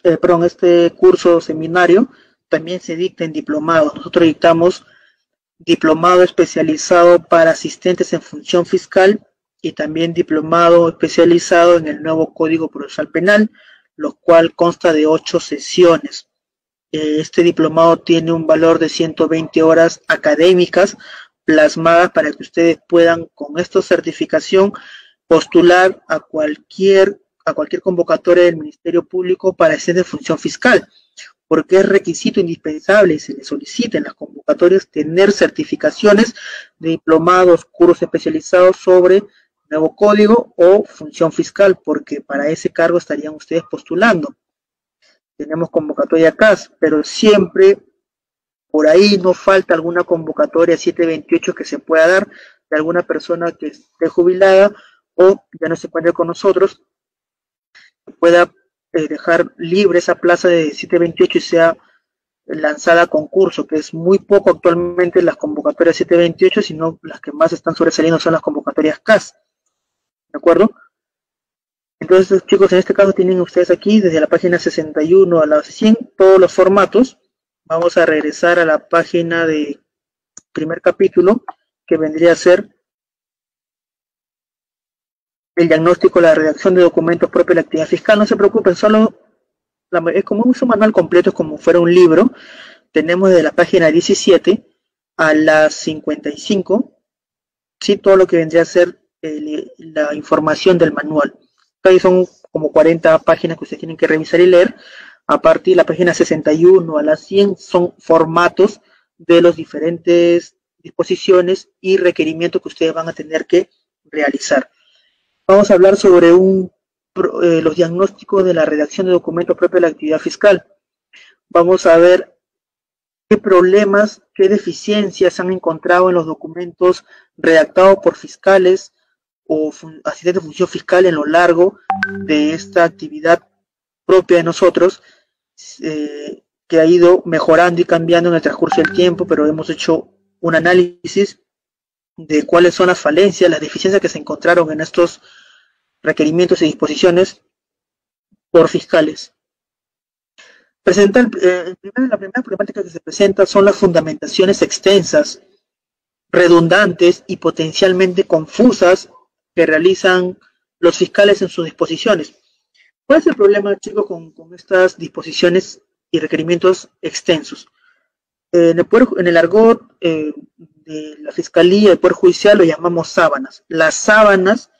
este curso seminario también se dicta en diplomados. Nosotros dictamos diplomado especializado para asistentes en función fiscal y también diplomado especializado en el nuevo Código Procesal Penal, lo cual consta de 8 sesiones. Este diplomado tiene un valor de 120 horas académicas plasmadas para que ustedes puedan, con esta certificación, postular a cualquier convocatoria del Ministerio Público para asistentes de función fiscal, porque es requisito indispensable y se le solicita en las convocatorias tener certificaciones de diplomados, cursos especializados sobre nuevo código o función fiscal, porque para ese cargo estarían ustedes postulando. Tenemos convocatoria CAS, pero siempre por ahí no falta alguna convocatoria 728 que se pueda dar de alguna persona que esté jubilada o ya no se encuentre con nosotros, pueda dejar libre esa plaza de 728 y sea lanzada a concurso, que es muy poco actualmente las convocatorias 728, sino las que más están sobresaliendo son las convocatorias CAS. ¿De acuerdo? Entonces, chicos, en este caso tienen ustedes aquí, desde la página 61 a la 100, todos los formatos. Vamos a regresar a la página de primer capítulo, que vendría a ser el diagnóstico, la redacción de documentos propios de la actividad fiscal. No se preocupen, solo es como un manual completo, es como fuera un libro. Tenemos desde la página 17 a la 55, ¿sí? Todo lo que vendría a ser la información del manual. Ahí son como 40 páginas que ustedes tienen que revisar y leer. A partir de la página 61 a la 100 son formatos de las diferentes disposiciones y requerimientos que ustedes van a tener que realizar. Vamos a hablar sobre los diagnósticos de la redacción de documentos propios de la actividad fiscal. Vamos a ver qué problemas, qué deficiencias se han encontrado en los documentos redactados por fiscales o asistentes de función fiscal en lo largo de esta actividad propia de nosotros, que ha ido mejorando y cambiando en el transcurso del tiempo, pero hemos hecho un análisis de cuáles son las falencias, las deficiencias que se encontraron en estos requerimientos y disposiciones por fiscales. La primera problemática que se presenta son las fundamentaciones extensas, redundantes y potencialmente confusas que realizan los fiscales en sus disposiciones. ¿Cuál es el problema, chicos, con estas disposiciones y requerimientos extensos? En el argot de la Fiscalía, el Poder Judicial, lo llamamos sábanas. Las sábanas,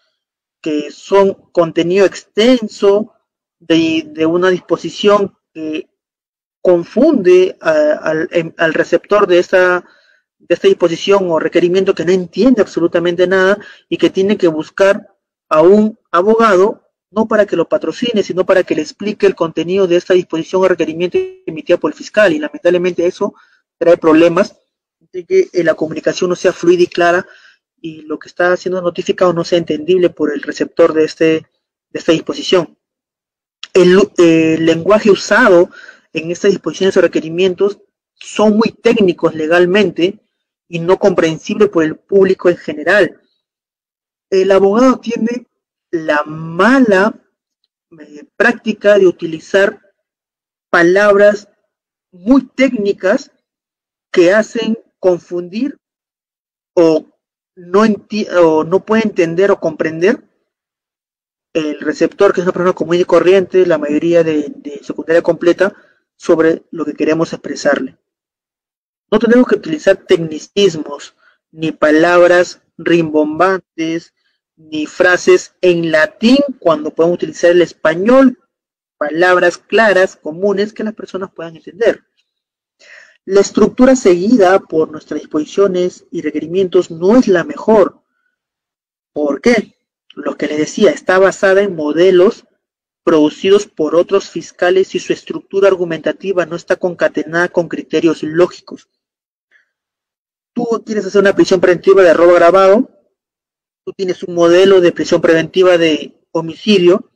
que son contenido extenso de una disposición que confunde al receptor de esta disposición o requerimiento, que no entiende absolutamente nada y que tiene que buscar a un abogado, no para que lo patrocine, sino para que le explique el contenido de esta disposición o requerimiento emitida por el fiscal. Y lamentablemente eso trae problemas de que la comunicación no sea fluida y clara y lo que está siendo notificado no sea entendible por el receptor de esta disposición. El lenguaje usado en estas disposiciones o requerimientos son muy técnicos legalmente y no comprensibles por el público en general. El abogado tiene la mala práctica de utilizar palabras muy técnicas que hacen confundir o no puede entender o comprender el receptor, que es una persona común y corriente, la mayoría de secundaria completa, sobre lo que queremos expresarle. No tenemos que utilizar tecnicismos, ni palabras rimbombantes, ni frases en latín, cuando podemos utilizar el español, palabras claras, comunes, que las personas puedan entender. La estructura seguida por nuestras disposiciones y requerimientos no es la mejor. ¿Por qué? Lo que les decía, está basada en modelos producidos por otros fiscales y su estructura argumentativa no está concatenada con criterios lógicos. Tú quieres hacer una prisión preventiva de robo agravado, tú tienes un modelo de prisión preventiva de homicidio,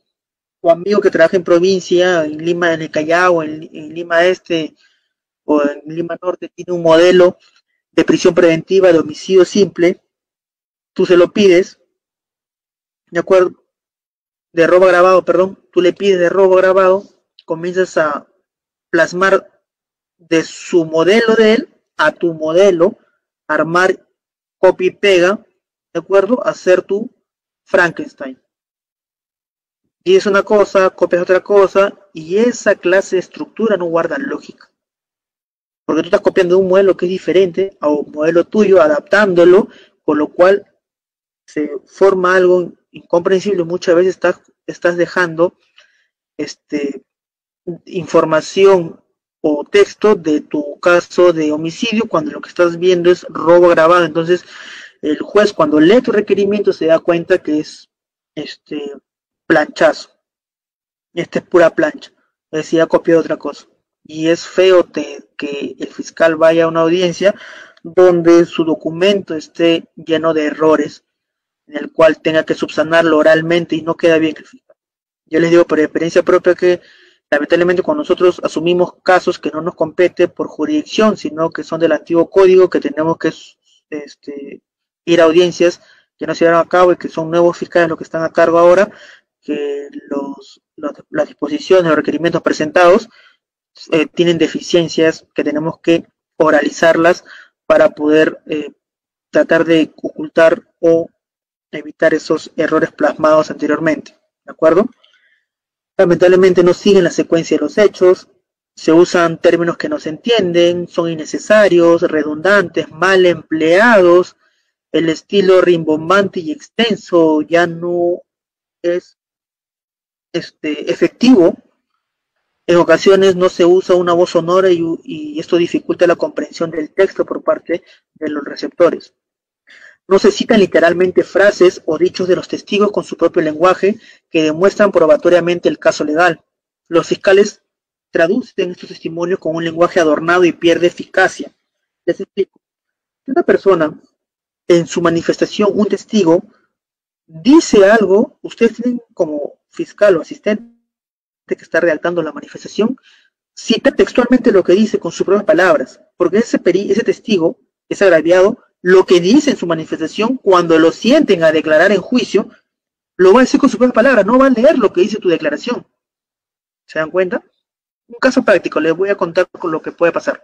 tu amigo que trabaja en provincia, en Lima, en el Callao, en Lima Este o en Lima Norte, tiene un modelo de prisión preventiva de homicidio simple, tú se lo pides, ¿de acuerdo? De robo agravado, perdón, tú le pides de robo agravado, comienzas a plasmar de su modelo de él a tu modelo, armar copia y pega, ¿de acuerdo? Hacer tu Frankenstein. Y es una cosa, copias otra cosa, y esa clase de estructura no guarda lógica. Porque tú estás copiando un modelo que es diferente a un modelo tuyo, adaptándolo, con lo cual se forma algo incomprensible. Muchas veces estás dejando información o texto de tu caso de homicidio cuando lo que estás viendo es robo agravado. Entonces el juez, cuando lee tu requerimiento, se da cuenta que es planchazo, es pura plancha, decía copiado otra cosa. Y es feo que el fiscal vaya a una audiencia donde su documento esté lleno de errores, en el cual tenga que subsanarlo oralmente y no queda bien el fiscal. Yo les digo por experiencia propia que lamentablemente cuando nosotros asumimos casos que no nos compete por jurisdicción, sino que son del antiguo código, que tenemos que ir a audiencias que no se llevaron a cabo y que son nuevos fiscales los que están a cargo ahora, que las disposiciones, los requerimientos presentados tienen deficiencias que tenemos que oralizarlas para poder tratar de ocultar o evitar esos errores plasmados anteriormente, ¿de acuerdo? Lamentablemente no siguen la secuencia de los hechos, se usan términos que no se entienden, son innecesarios, redundantes, mal empleados, el estilo rimbombante y extenso ya no es efectivo. En ocasiones no se usa una voz sonora y esto dificulta la comprensión del texto por parte de los receptores. No se citan literalmente frases o dichos de los testigos con su propio lenguaje que demuestran probatoriamente el caso legal. Los fiscales traducen estos testimonios con un lenguaje adornado y pierde eficacia. Les explico. Si una persona, en su manifestación, un testigo, dice algo, ustedes tienen como fiscal o asistente que está redactando la manifestación, cita textualmente lo que dice con sus propias palabras, porque ese testigo es agraviado. Lo que dice en su manifestación, cuando lo sienten a declarar en juicio, lo va a decir con sus propias palabras, no va a leer lo que dice tu declaración. ¿Se dan cuenta? Un caso práctico, les voy a contar con lo que puede pasar.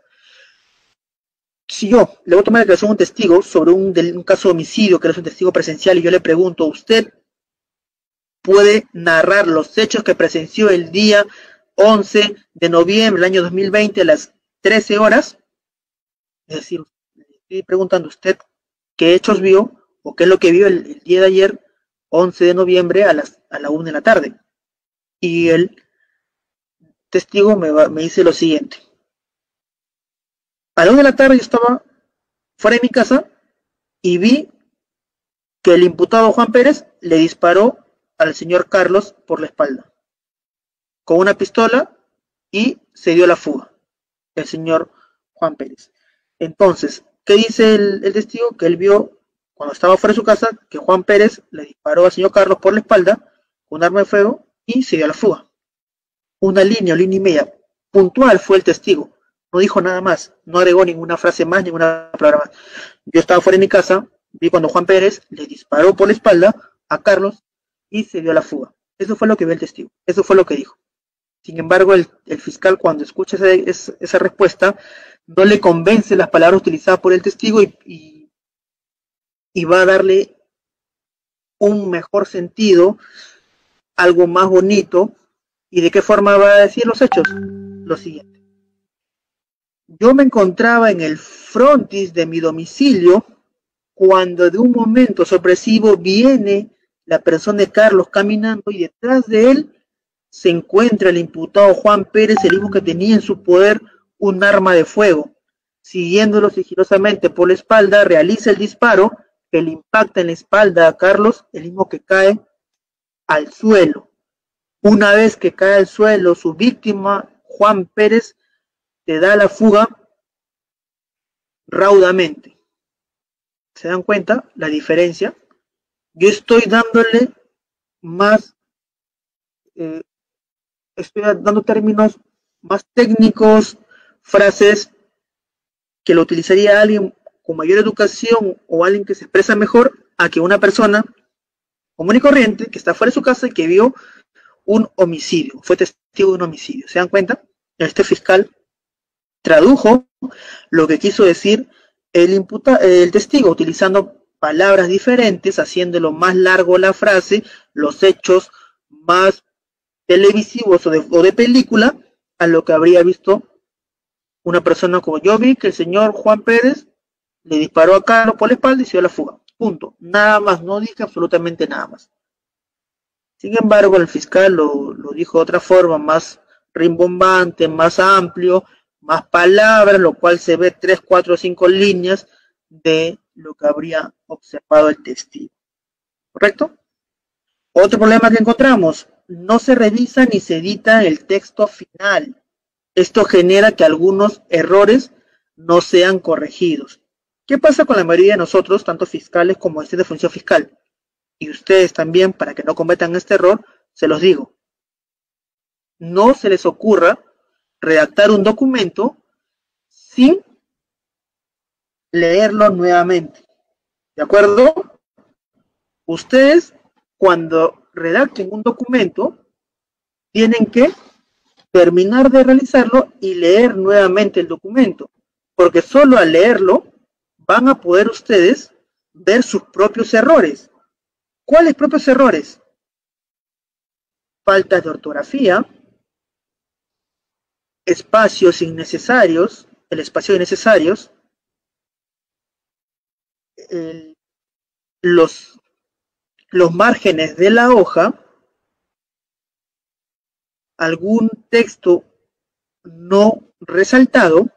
Si yo le voy a tomar la declaración a un testigo sobre un caso de homicidio, que es un testigo presencial, y yo le pregunto, ¿usted puede narrar los hechos que presenció el día 11 de noviembre del año 2020 a las 13 horas. Es decir, le estoy preguntando a usted qué hechos vio o qué es lo que vio el día de ayer, 11 de noviembre a la 1 de la tarde. Y el testigo me dice lo siguiente. A la 1 de la tarde yo estaba fuera de mi casa y vi que el imputado Juan Pérez le disparó al señor Carlos por la espalda con una pistola y se dio la fuga el señor Juan Pérez. Entonces, ¿qué dice el testigo? Que él vio cuando estaba fuera de su casa que Juan Pérez le disparó al señor Carlos por la espalda con un arma de fuego y se dio a la fuga. Una línea o línea y media puntual fue el testigo. No dijo nada más, no agregó ninguna frase más, ninguna palabra más. Yo estaba fuera de mi casa, vi cuando Juan Pérez le disparó por la espalda a Carlos y se dio a la fuga. Eso fue lo que vio el testigo, eso fue lo que dijo. Sin embargo, el fiscal, cuando escucha esa respuesta, no le convence las palabras utilizadas por el testigo y va a darle un mejor sentido, algo más bonito. ¿Y de qué forma va a decir los hechos? Lo siguiente. Yo me encontraba en el frontis de mi domicilio cuando de un momento sorpresivo viene la persona de Carlos caminando y detrás de él se encuentra el imputado Juan Pérez, el mismo que tenía en su poder un arma de fuego. Siguiéndolo sigilosamente por la espalda, realiza el disparo que le impacta en la espalda a Carlos, el mismo que cae al suelo. Una vez que cae al suelo, su víctima, Juan Pérez, te da la fuga raudamente. ¿Se dan cuenta la diferencia? Yo estoy dándole más, estoy dando términos más técnicos, frases que lo utilizaría alguien con mayor educación o alguien que se expresa mejor a que una persona común y corriente que está fuera de su casa y que vio un homicidio, fue testigo de un homicidio. ¿Se dan cuenta? Este fiscal tradujo lo que quiso decir el testigo, utilizando palabras diferentes, haciéndolo más largo la frase, los hechos más televisivos o de película, a lo que habría visto una persona como yo vi, que el señor Juan Pérez le disparó a Carlos por la espalda y se dio la fuga. Punto. Nada más, no dije absolutamente nada más. Sin embargo, el fiscal lo dijo de otra forma, más rimbombante, más amplio, más palabras, lo cual se ve 3, 4, 5 líneas de lo que habría observado el testigo. ¿Correcto? Otro problema que encontramos, no se revisa ni se edita el texto final. Esto genera que algunos errores no sean corregidos. ¿Qué pasa con la mayoría de nosotros, tanto fiscales como de función fiscal? Y ustedes también, para que no cometan este error, se los digo. No se les ocurra redactar un documento sin leerlo nuevamente. ¿De acuerdo? Ustedes, cuando redacten un documento, tienen que terminar de realizarlo y leer nuevamente el documento, porque solo al leerlo van a poder ustedes ver sus propios errores. ¿Cuáles propios errores? Faltas de ortografía, espacios innecesarios, el espacio innecesarios, los márgenes de la hoja, algún texto no resaltado,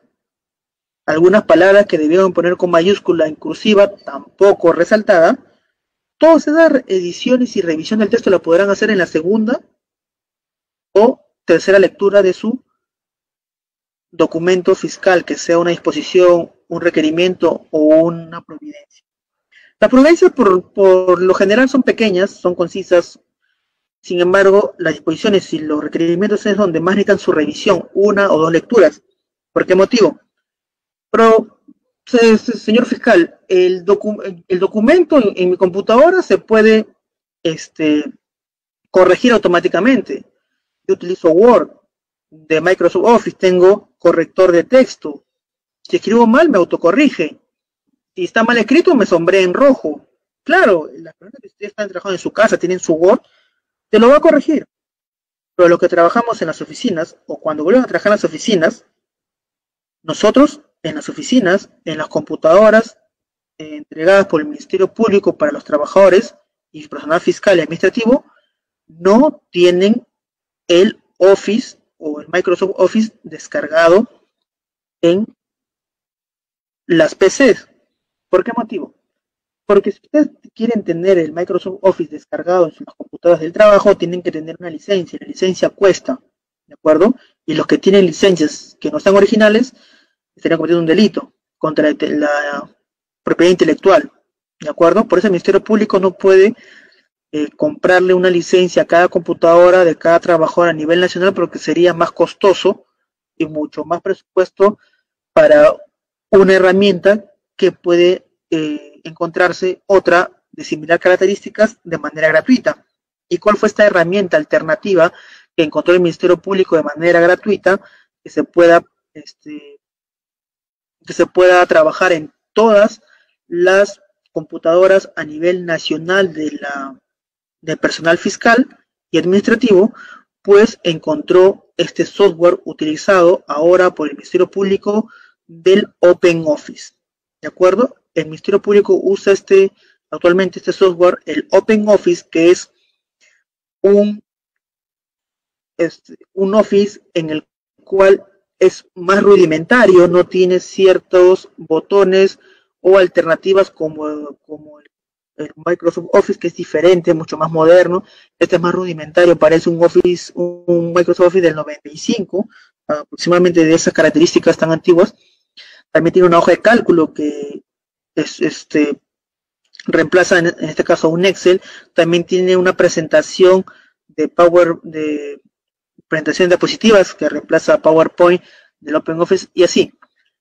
algunas palabras que debieron poner con mayúscula en cursiva tampoco resaltada. Todas esas ediciones y revisión del texto la podrán hacer en la segunda o tercera lectura de su documento fiscal, que sea una disposición, un requerimiento o una providencia. Las providencias por lo general son pequeñas, son concisas. Sin embargo, las disposiciones y los requerimientos es donde más necesitan su revisión, una o dos lecturas. ¿Por qué motivo? Pero, señor fiscal, el documento en mi computadora se puede corregir automáticamente. Yo utilizo Word de Microsoft Office, tengo corrector de texto. Si escribo mal, me autocorrige. Si está mal escrito, me sombrea en rojo. Claro, las personas que ustedes están trabajando en su casa, tienen su Word, te lo va a corregir. Pero los que trabajamos en las oficinas, o cuando vuelven a trabajar en las oficinas, nosotros en las oficinas, en las computadoras entregadas por el Ministerio Público para los trabajadores y personal fiscal y administrativo, no tienen el Office o el Microsoft Office descargado en las PCs. ¿Por qué motivo? Porque si ustedes quieren tener el Microsoft Office descargado en sus computadoras del trabajo, tienen que tener una licencia. La licencia cuesta, ¿de acuerdo? Y los que tienen licencias que no están originales estarían cometiendo un delito contra la propiedad intelectual, ¿de acuerdo? Por eso el Ministerio Público no puede comprarle una licencia a cada computadora de cada trabajador a nivel nacional, porque sería más costoso y mucho más presupuesto para una herramienta que puede encontrarse otra de similar características de manera gratuita. ¿Y cuál fue esta herramienta alternativa que encontró el Ministerio Público de manera gratuita que se pueda trabajar en todas las computadoras a nivel nacional de personal fiscal y administrativo? Pues encontró este software utilizado ahora por el Ministerio Público del Open Office, ¿de acuerdo? El Ministerio Público usa actualmente este software, el Open Office, que es un Office en el cual es más rudimentario, no tiene ciertos botones o alternativas como el Microsoft Office, que es diferente, mucho más moderno. Este es más rudimentario, parece un Microsoft Office del 95, aproximadamente de esas características tan antiguas. También tiene una hoja de cálculo que reemplaza en este caso un Excel. También tiene una presentación de presentaciones diapositivas que reemplaza PowerPoint del Open Office y así.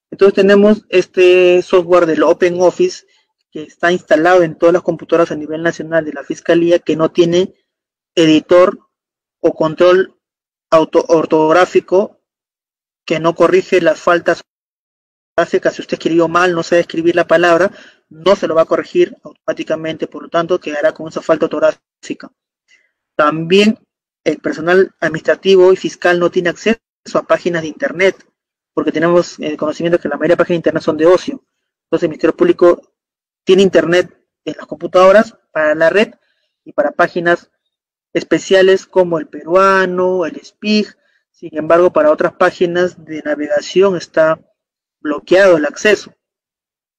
Entonces tenemos este software del Open Office que está instalado en todas las computadoras a nivel nacional de la Fiscalía, que no tiene editor o control ortográfico, que no corrige las faltas ortográficas. Si usted escribió mal, no sabe escribir la palabra, no se lo va a corregir automáticamente, por lo tanto quedará con esa falta ortográfica. También el personal administrativo y fiscal no tiene acceso a páginas de internet, porque tenemos el conocimiento que la mayoría de páginas de internet son de ocio. Entonces el Ministerio Público tiene internet en las computadoras para la red y para páginas especiales como el peruano, el SPIG. Sin embargo, para otras páginas de navegación está bloqueado el acceso.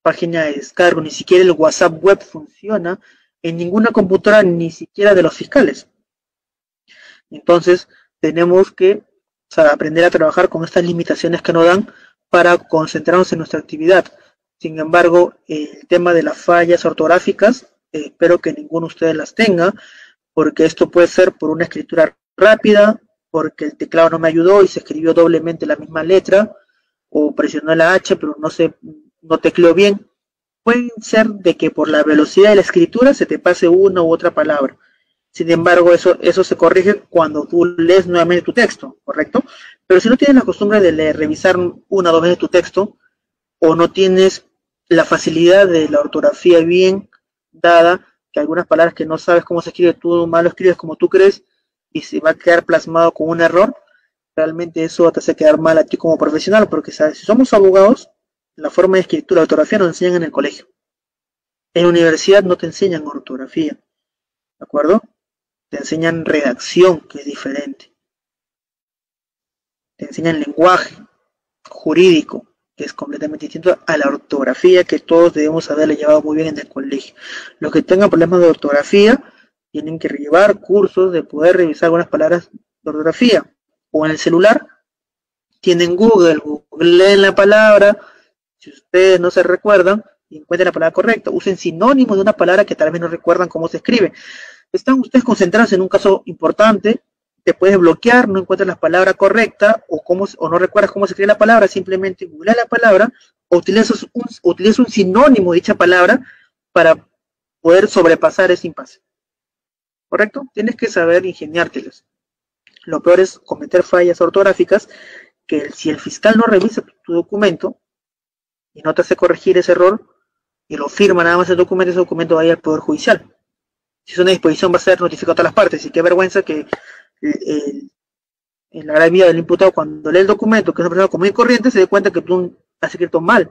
Página de descargo, ni siquiera el WhatsApp web funciona en ninguna computadora, ni siquiera de los fiscales. Entonces tenemos que aprender a trabajar con estas limitaciones que nos dan para concentrarnos en nuestra actividad. Sin embargo, el tema de las fallas ortográficas, espero que ninguno de ustedes las tenga, porque esto puede ser por una escritura rápida, porque el teclado no me ayudó y se escribió doblemente la misma letra, o presionó la H pero no tecleó bien. Puede ser de que por la velocidad de la escritura se te pase una u otra palabra. Sin embargo, eso se corrige cuando tú lees nuevamente tu texto, ¿correcto? Pero si no tienes la costumbre de revisar una o dos veces tu texto, o no tienes la facilidad de la ortografía bien dada, que algunas palabras que no sabes cómo se escribe, tú mal lo escribes como tú crees, y se va a quedar plasmado con un error, realmente eso te hace quedar mal a ti como profesional, porque ¿sabes? Si somos abogados, la forma de escritura, la ortografía nos enseñan en el colegio. En la universidad no te enseñan ortografía, ¿de acuerdo? Te enseñan redacción, que es diferente. Te enseñan lenguaje jurídico, que es completamente distinto a la ortografía que todos debemos haberle llevado muy bien en el colegio. Los que tengan problemas de ortografía tienen que llevar cursos de poder revisar algunas palabras de ortografía. O en el celular tienen Google, googleen la palabra. Si ustedes no se recuerdan y encuentren la palabra correcta, usen sinónimos de una palabra que tal vez no recuerdan cómo se escribe. Están ustedes concentrados en un caso importante, te puedes bloquear, no encuentras la palabra correcta o no recuerdas cómo se escribe la palabra, simplemente googlea la palabra o utilizas un sinónimo de dicha palabra para poder sobrepasar ese impasse. ¿Correcto? Tienes que saber ingeniártelas. Lo peor es cometer fallas ortográficas, que si el fiscal no revisa tu documento y no te hace corregir ese error y lo firma nada más el documento, ese documento va a ir al Poder Judicial. Si es una disposición va a ser notificado a todas las partes, y qué vergüenza que el agraviado del imputado, cuando lee el documento, que es una persona común y corriente, se dé cuenta que tú has escrito mal,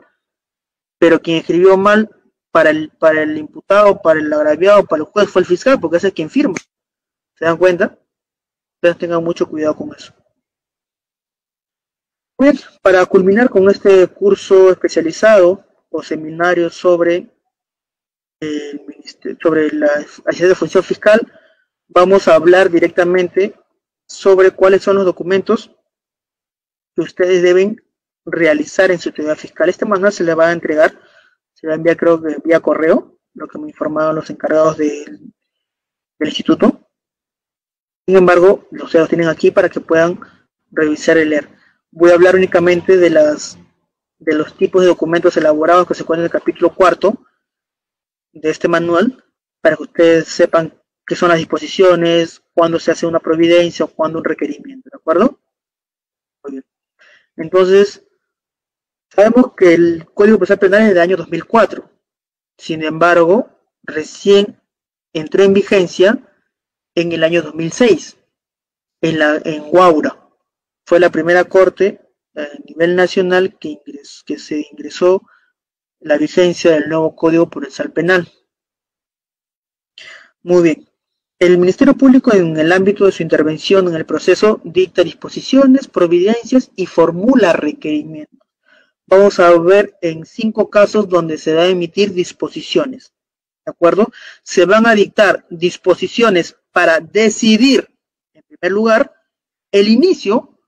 pero quien escribió mal para el imputado, para el agraviado, para el juez fue el fiscal, porque ese es quien firma. ¿Se dan cuenta? Entonces tengan mucho cuidado con eso. Bien, para culminar con este curso especializado o seminario sobre la Agencia de Función Fiscal, vamos a hablar directamente sobre cuáles son los documentos que ustedes deben realizar en su actividad fiscal. Este manual se le va a entregar, se va a enviar, creo que vía correo, lo que me informaron los encargados del instituto. Sin embargo, ustedes los tienen aquí para que puedan revisar y leer. Voy a hablar únicamente de los tipos de documentos elaborados que se encuentran en el capítulo 4 de este manual, para que ustedes sepan qué son las disposiciones, cuándo se hace una providencia o cuándo un requerimiento, ¿de acuerdo? Muy bien. Entonces, sabemos que el Código Procesal Penal es del año 2004. Sin embargo, recién entró en vigencia en el año 2006, en Huaura. Fue la primera corte a nivel nacional que se ingresó la vigencia del nuevo Código Procesal Penal. Muy bien. El Ministerio Público, en el ámbito de su intervención en el proceso, dicta disposiciones, providencias y formula requerimientos. Vamos a ver en 5 casos donde se va a emitir disposiciones. ¿De acuerdo? Se van a dictar disposiciones para decidir, en primer lugar, el inicio,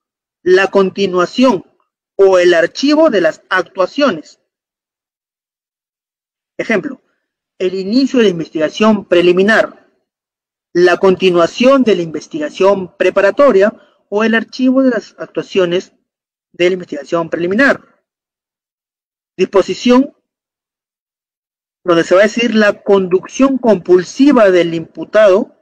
la continuación o el archivo de las actuaciones. Ejemplo, el inicio de la investigación preliminar, la continuación de la investigación preparatoria o el archivo de las actuaciones de la investigación preliminar. Disposición donde se va a decir la conducción compulsiva del imputado,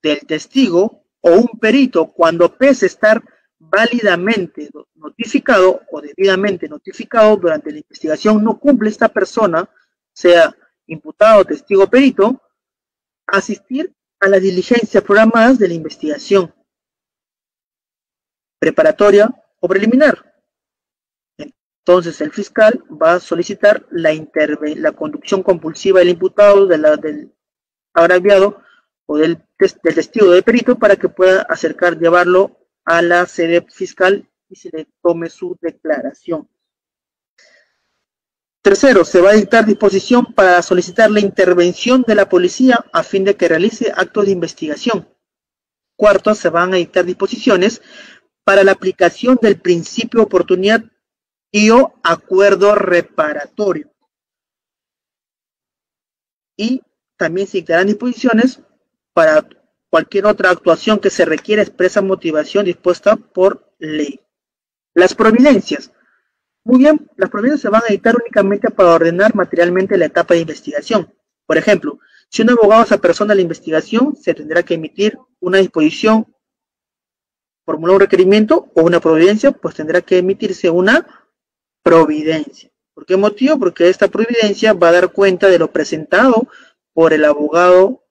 del testigo o un perito cuando pese estar válidamente notificado o debidamente notificado durante la investigación, no cumple esta persona, sea imputado, testigo o perito, asistir a las diligencias programadas de la investigación preparatoria o preliminar. Entonces el fiscal va a solicitar la conducción compulsiva del imputado, del agraviado o del testigo o del perito para que pueda llevarlo a la sede fiscal y se le tome su declaración. Tercero, se va a dictar disposición para solicitar la intervención de la policía a fin de que realice actos de investigación. Cuarto, se van a dictar disposiciones para la aplicación del principio de oportunidad y o acuerdo reparatorio. Y también se dictarán disposiciones para cualquier otra actuación que se requiera expresa motivación dispuesta por ley. Las providencias. Muy bien, las providencias se van a dictar únicamente para ordenar materialmente la etapa de investigación. Por ejemplo, si un abogado se apersona a la investigación, se tendrá que emitir una disposición, formular un requerimiento o una providencia, pues tendrá que emitirse una providencia. ¿Por qué motivo? Porque esta providencia va a dar cuenta de lo presentado por el abogado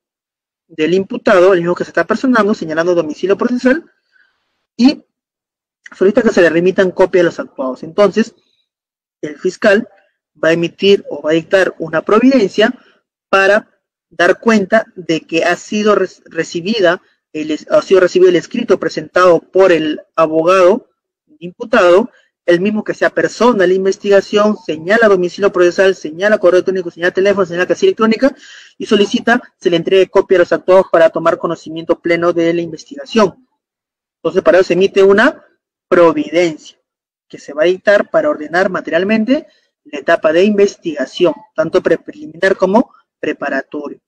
del imputado, el mismo que se está personando, señalando domicilio procesal, y solicita que se le remitan copia de los actuados. Entonces, el fiscal va a emitir o va a dictar una providencia para dar cuenta de que ha sido recibido el escrito presentado por el abogado imputado, el mismo que se apersona a la investigación, señala domicilio procesal, señala correo electrónico, señala teléfono, señala casilla electrónica y solicita se le entregue copia a los actuados para tomar conocimiento pleno de la investigación. Entonces, para eso se emite una providencia que se va a dictar para ordenar materialmente la etapa de investigación, tanto preliminar como preparatorio.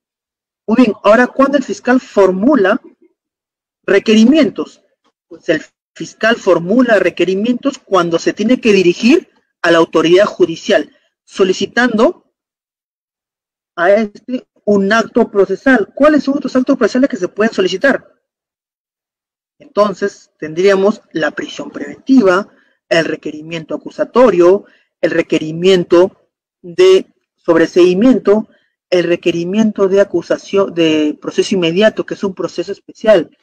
Muy bien, ahora cuando el fiscal formula requerimientos, pues el fiscal formula requerimientos cuando se tiene que dirigir a la autoridad judicial, solicitando a un acto procesal. ¿Cuáles son otros actos procesales que se pueden solicitar? Entonces, tendríamos la prisión preventiva, el requerimiento acusatorio, el requerimiento de sobreseimiento, el requerimiento de acusación de proceso inmediato, que es un proceso especial.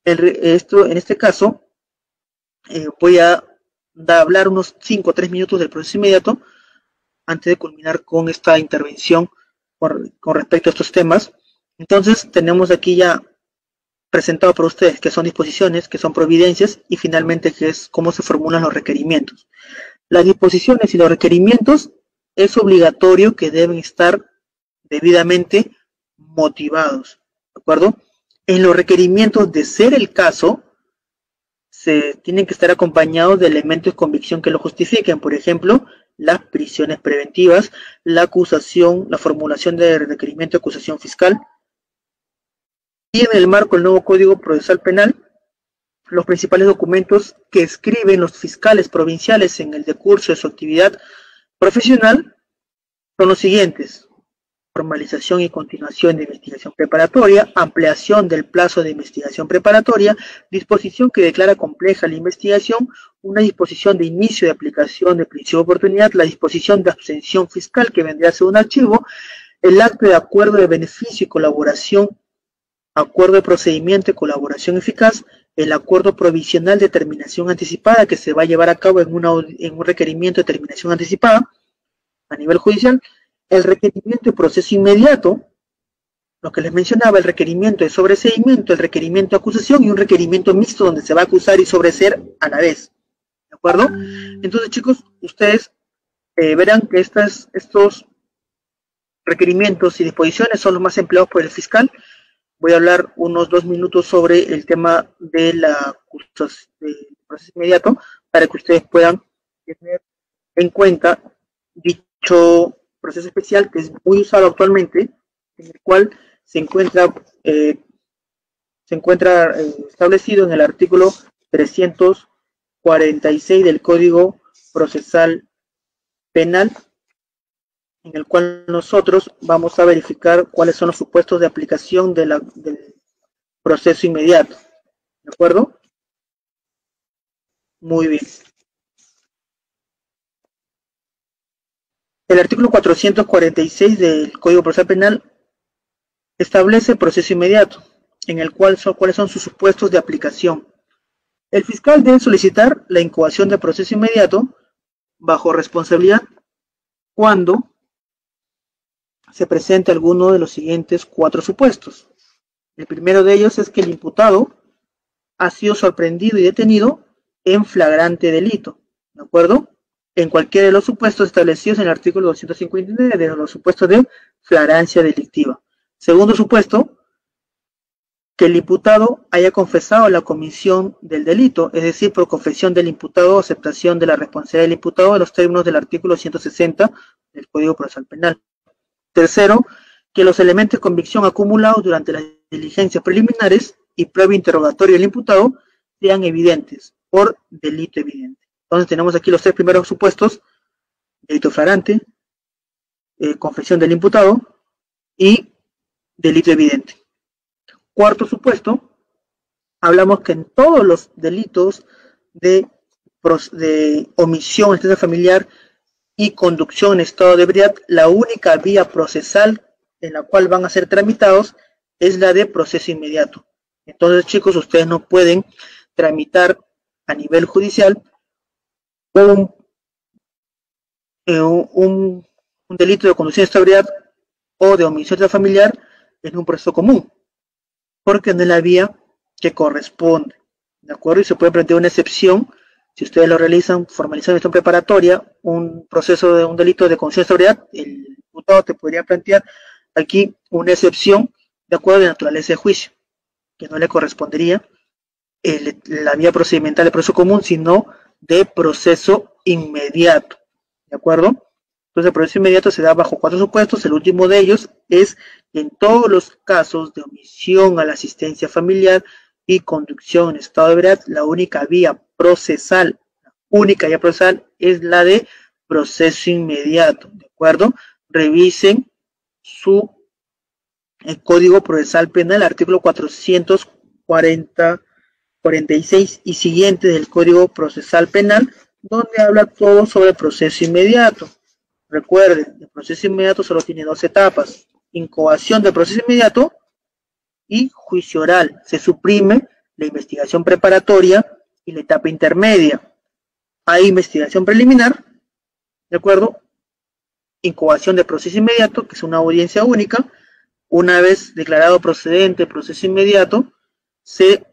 En este caso, voy a hablar unos 5 o 3 minutos del proceso inmediato antes de culminar con esta intervención con respecto a estos temas. Entonces, tenemos aquí ya presentado para ustedes que son disposiciones, que son providencias y finalmente que es cómo se formulan los requerimientos. Las disposiciones y los requerimientos es obligatorio que deben estar debidamente motivados, ¿de acuerdo? En los requerimientos, de ser el caso, se tienen que estar acompañados de elementos de convicción que lo justifiquen, por ejemplo, las prisiones preventivas, la acusación, la formulación de requerimiento de acusación fiscal, y en el marco del nuevo Código Procesal Penal, los principales documentos que escriben los fiscales provinciales en el decurso de su actividad profesional son los siguientes: formalización y continuación de investigación preparatoria, ampliación del plazo de investigación preparatoria, disposición que declara compleja la investigación, una disposición de inicio de aplicación de principio de oportunidad, la disposición de abstención fiscal que vendría a ser un archivo, el acto de acuerdo de beneficio y colaboración, acuerdo de procedimiento y colaboración eficaz, el acuerdo provisional de terminación anticipada que se va a llevar a cabo en un requerimiento de terminación anticipada a nivel judicial, el requerimiento de proceso inmediato, lo que les mencionaba, el requerimiento de sobreseimiento, el requerimiento de acusación y un requerimiento mixto donde se va a acusar y sobreseer a la vez. ¿De acuerdo? Entonces, chicos, ustedes verán que estos requerimientos y disposiciones son los más empleados por el fiscal. Voy a hablar unos 2 minutos sobre el tema de del proceso inmediato para que ustedes puedan tener en cuenta dicho proceso especial que es muy usado actualmente, en el cual se encuentra establecido en el artículo 346 del Código Procesal Penal, en el cual nosotros vamos a verificar cuáles son los supuestos de aplicación del proceso inmediato. ¿De acuerdo? Muy bien. El artículo 446 del Código Procesal Penal establece proceso inmediato, en el cual cuáles son sus supuestos de aplicación. El fiscal debe solicitar la incoación de proceso inmediato bajo responsabilidad cuando se presente alguno de los siguientes 4 supuestos. El primero de ellos es que el imputado ha sido sorprendido y detenido en flagrante delito, ¿de acuerdo? En cualquiera de los supuestos establecidos en el artículo 259 de los supuestos de flagrancia delictiva. Segundo supuesto, que el imputado haya confesado la comisión del delito, es decir, por confesión del imputado o aceptación de la responsabilidad del imputado en los términos del artículo 160 del Código Procesal Penal. Tercero, que los elementos de convicción acumulados durante las diligencias preliminares y previo interrogatorio del imputado sean evidentes por delito evidente. Entonces tenemos aquí los 3 primeros supuestos: delito flagrante, confesión del imputado y delito evidente. Cuarto supuesto, hablamos que en todos los delitos de omisión en estado familiar y conducción en estado de ebriedad, la única vía procesal en la cual van a ser tramitados es la de proceso inmediato. Entonces, chicos, ustedes no pueden tramitar a nivel judicial un delito de conducción en estado de ebriedad o de omisión familiar en un proceso común, porque no es la vía que corresponde, ¿de acuerdo? Y se puede plantear una excepción si ustedes lo realizan formalizando en gestión preparatoria, un proceso de un delito de conducción en estado de ebriedad. El imputado te podría plantear aquí una excepción de acuerdo a la naturaleza de juicio, que no le correspondería la vía procedimental de proceso común, sino de proceso inmediato, ¿de acuerdo? Entonces el proceso inmediato se da bajo 4 supuestos. El último de ellos es en todos los casos de omisión a la asistencia familiar y conducción en estado de ebriedad, la única vía procesal es la de proceso inmediato, ¿de acuerdo? Revisen el Código Procesal Penal, artículo 446 y siguiente del Código Procesal Penal, donde habla todo sobre proceso inmediato. Recuerden, el proceso inmediato solo tiene 2 etapas. incoación del proceso inmediato y juicio oral. Se suprime la investigación preparatoria y la etapa intermedia. Hay investigación preliminar, ¿de acuerdo? Incoación de proceso inmediato, que es una audiencia única. Una vez declarado procedente el proceso inmediato, se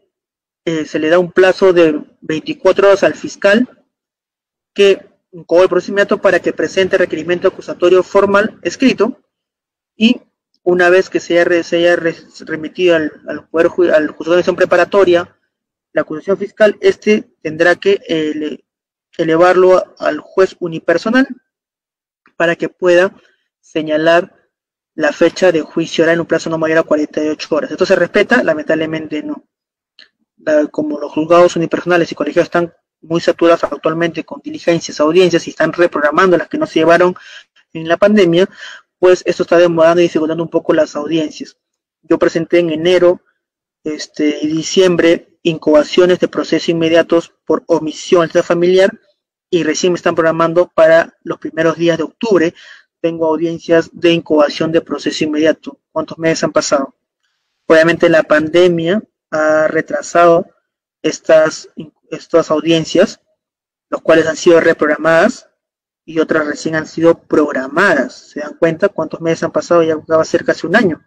le da un plazo de 24 horas al fiscal que incoa el proceso inmediato para que presente requerimiento acusatorio formal escrito, y una vez que se haya remitido al juzgado de acción preparatoria la acusación fiscal, tendrá que elevarlo al juez unipersonal para que pueda señalar la fecha de juicio oral en un plazo no mayor a 48 horas. ¿Esto se respeta? Lamentablemente no. Como los juzgados unipersonales y colegiados están muy saturados actualmente con diligencias, audiencias, y están reprogramando las que no se llevaron en la pandemia, pues esto está demorando y dificultando un poco las audiencias. Yo presenté en enero y diciembre incoaciones de procesos inmediatos por omisión familiar, y recién me están programando para los primeros días de octubre. Tengo audiencias de incoación de proceso inmediato. ¿Cuántos meses han pasado? Obviamente la pandemia ha retrasado estas audiencias, las cuales han sido reprogramadas y otras recién han sido programadas. ¿Se dan cuenta cuántos meses han pasado? Ya va a ser casi un año.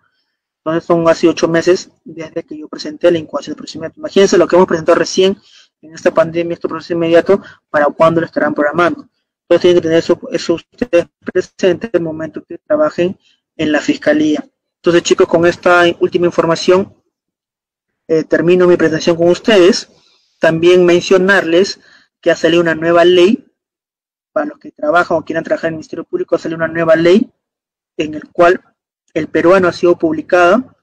Entonces son casi 8 meses desde que yo presenté la incoación de proceso inmediato. Imagínense lo que hemos presentado recién en esta pandemia, este proceso inmediato, para cuándo lo estarán programando. Entonces tienen que tener eso ustedes presente en el momento que trabajen en la fiscalía. Entonces, chicos, con esta última información termino mi presentación con ustedes. También mencionarles que ha salido una nueva ley para los que trabajan o quieran trabajar en el Ministerio Público. Ha salido una nueva ley en el cual el peruano ha sido publicada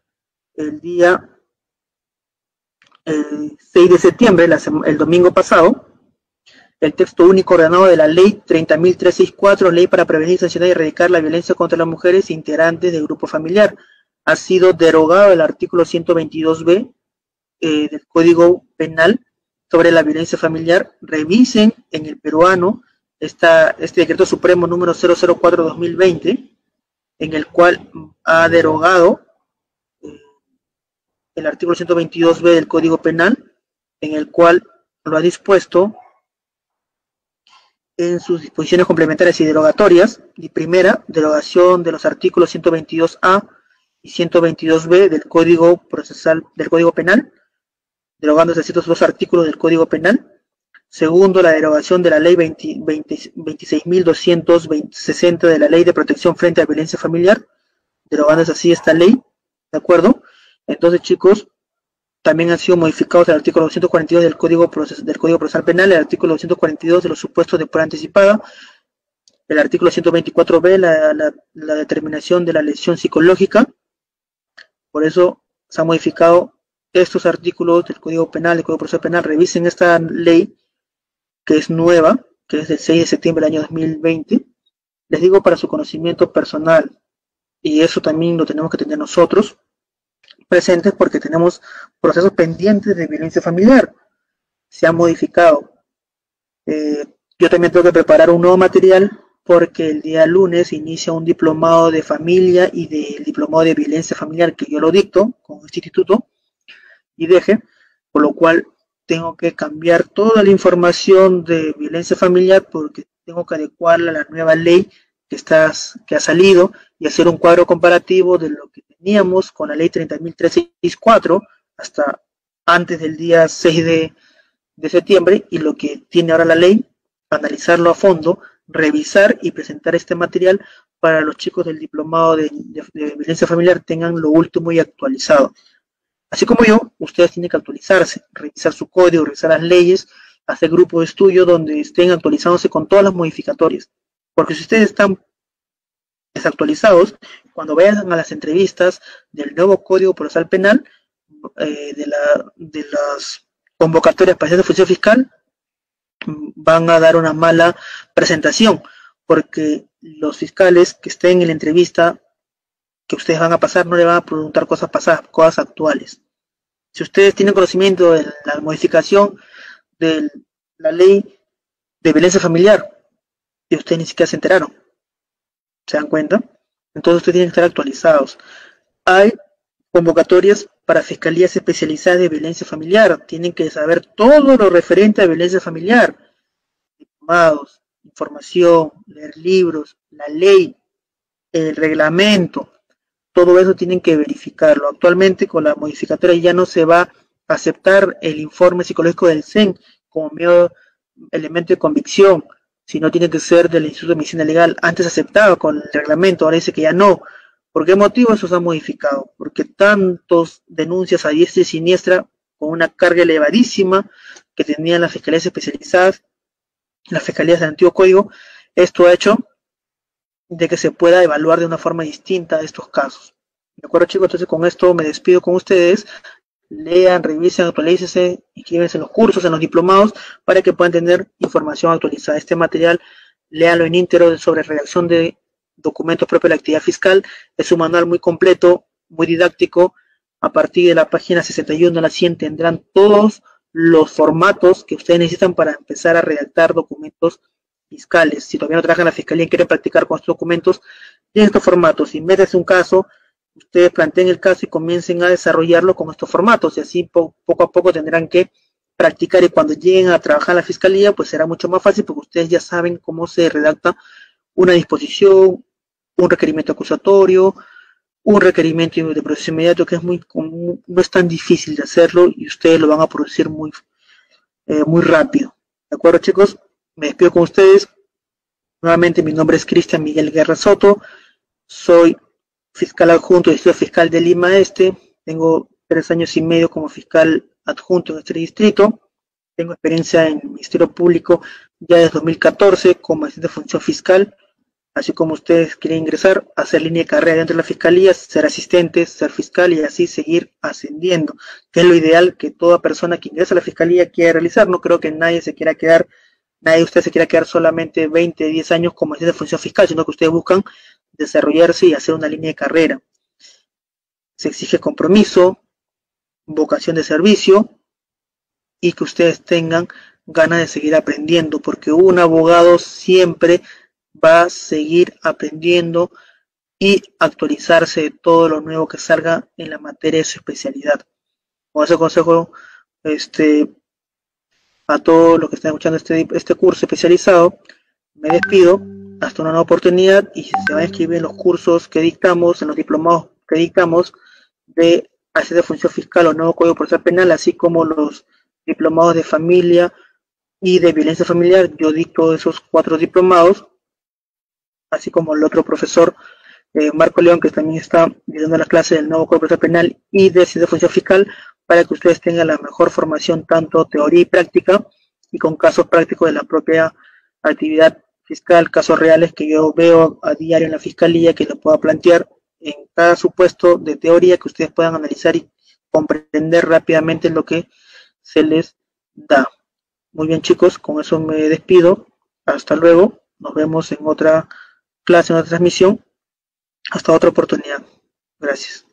el día 6 de septiembre, el domingo pasado. El texto único ordenado de la ley 30.364, ley para prevenir, sancionar y erradicar la violencia contra las mujeres integrantes del grupo familiar. Ha sido derogado el artículo 122b del Código Penal sobre la violencia familiar. Revisen en el peruano este decreto supremo número 004-2020, en el cual ha derogado el artículo 122b del Código Penal, en el cual lo ha dispuesto en sus disposiciones complementarias y derogatorias. Y primera, derogación de los artículos 122a y 122b del Código Procesal, del Código Penal, derogándose estos dos artículos del Código Penal. Segundo, la derogación de la ley 26.260 de la Ley de Protección frente a Violencia Familiar, derogándose así esta ley, ¿de acuerdo? Entonces, chicos, también han sido modificados el artículo 242 del Código Procesal Penal, el artículo 242 de los supuestos de prueba anticipada, el artículo 124b, la determinación de la lesión psicológica. Por eso se han modificado estos artículos del Código Penal, del Código Procesal Penal. Revisen esta ley, que es nueva, que es del 6 de septiembre del año 2020. Les digo para su conocimiento personal, y eso también lo tenemos que tener nosotros presentes, porque tenemos procesos pendientes de violencia familiar. Se ha modificado. Yo también tengo que preparar un nuevo material, porque el día lunes inicia un diplomado de familia y del diplomado de violencia familiar que yo lo dicto con este instituto y deje, por lo cual tengo que cambiar toda la información de violencia familiar, porque tengo que adecuarla a la nueva ley que ha salido, y hacer un cuadro comparativo de lo que teníamos con la ley 30.364 hasta antes del día 6 de septiembre y lo que tiene ahora la ley, analizarlo a fondo, revisar y presentar este material para los chicos del diplomado de violencia familiar tengan lo último y actualizado. Así como yo, ustedes tienen que actualizarse, revisar su código, revisar las leyes, hacer grupos de estudio donde estén actualizándose con todas las modificatorias. Porque si ustedes están desactualizados, cuando vayan a las entrevistas del nuevo Código Procesal Penal, de las convocatorias para hacer función fiscal, van a dar una mala presentación, porque los fiscales que estén en la entrevista que ustedes van a pasar no le van a preguntar cosas pasadas, cosas actuales. Si ustedes tienen conocimiento de la modificación de la ley de violencia familiar y ustedes ni siquiera se enteraron, ¿se dan cuenta? Entonces ustedes tienen que estar actualizados. Hay convocatorias para fiscalías especializadas de violencia familiar. Tienen que saber todo lo referente a violencia familiar. Diplomados, información, leer libros, la ley, el reglamento, todo eso tienen que verificarlo. Actualmente con la modificatoria ya no se va a aceptar el informe psicológico del CEN como medio elemento de convicción, sino tiene que ser del Instituto de Medicina Legal. Antes aceptaba con el reglamento, ahora dice que ya no. ¿Por qué motivo eso se ha modificado? Porque tantos denuncias a diestra y siniestra con una carga elevadísima que tenían las fiscalías especializadas, las fiscalías del antiguo código, esto ha hecho de que se pueda evaluar de una forma distinta estos casos. ¿De acuerdo, chicos? Entonces con esto me despido con ustedes. Lean, revisen, actualícense, inscríbanse en los cursos, en los diplomados, para que puedan tener información actualizada. Este material, léanlo en íntegro sobre redacción de documentos propios de la actividad fiscal. Es un manual muy completo, muy didáctico. A partir de la página 61 a la 100 tendrán todos los formatos que ustedes necesitan para empezar a redactar documentos fiscales. Si todavía no trabajan en la fiscalía y quieren practicar con estos documentos, tienen estos formatos. Invéntense un caso, ustedes planteen el caso y comiencen a desarrollarlo con estos formatos, y así poco a poco tendrán que practicar, y cuando lleguen a trabajar en la fiscalía pues será mucho más fácil porque ustedes ya saben cómo se redacta una disposición, un requerimiento acusatorio, un requerimiento de proceso inmediato, que es no es tan difícil de hacerlo y ustedes lo van a producir muy rápido. ¿De acuerdo, chicos? Me despido con ustedes. Nuevamente, mi nombre es Cristian Miguel Guerra Soto. Soy fiscal adjunto del Distrito Fiscal de Lima Este. Tengo 3 años y medio como fiscal adjunto en este distrito. Tengo experiencia en el Ministerio Público ya desde 2014 como asistente de función fiscal. Así como ustedes quieren ingresar, hacer línea de carrera dentro de la fiscalía, ser asistente, ser fiscal y así seguir ascendiendo, que es lo ideal que toda persona que ingresa a la fiscalía quiera realizar. No creo que nadie de ustedes se quiera quedar solamente 20, 10 años como asistente de función fiscal, sino que ustedes buscan desarrollarse y hacer una línea de carrera. Se exige compromiso, vocación de servicio y que ustedes tengan ganas de seguir aprendiendo, porque un abogado siempre va a seguir aprendiendo y actualizarse de todo lo nuevo que salga en la materia de su especialidad. Con ese consejo, a todos los que están escuchando este curso especializado, me despido hasta una nueva oportunidad, y si se van a inscribir en los cursos que dictamos, en los diplomados que dictamos de asistente de función fiscal o nuevo código procesal penal, así como los diplomados de familia y de violencia familiar, yo dicto esos 4 diplomados, así como el otro profesor Marco León, que también está dando la clase del nuevo Código Procesal Penal y de Ciencia de Función Fiscal, para que ustedes tengan la mejor formación, tanto teoría y práctica, y con casos prácticos de la propia actividad fiscal, casos reales que yo veo a diario en la fiscalía, que lo pueda plantear en cada supuesto de teoría, que ustedes puedan analizar y comprender rápidamente lo que se les da. Muy bien, chicos, con eso me despido. Hasta luego. Nos vemos en otra clase, en otra transmisión. Hasta otra oportunidad. Gracias.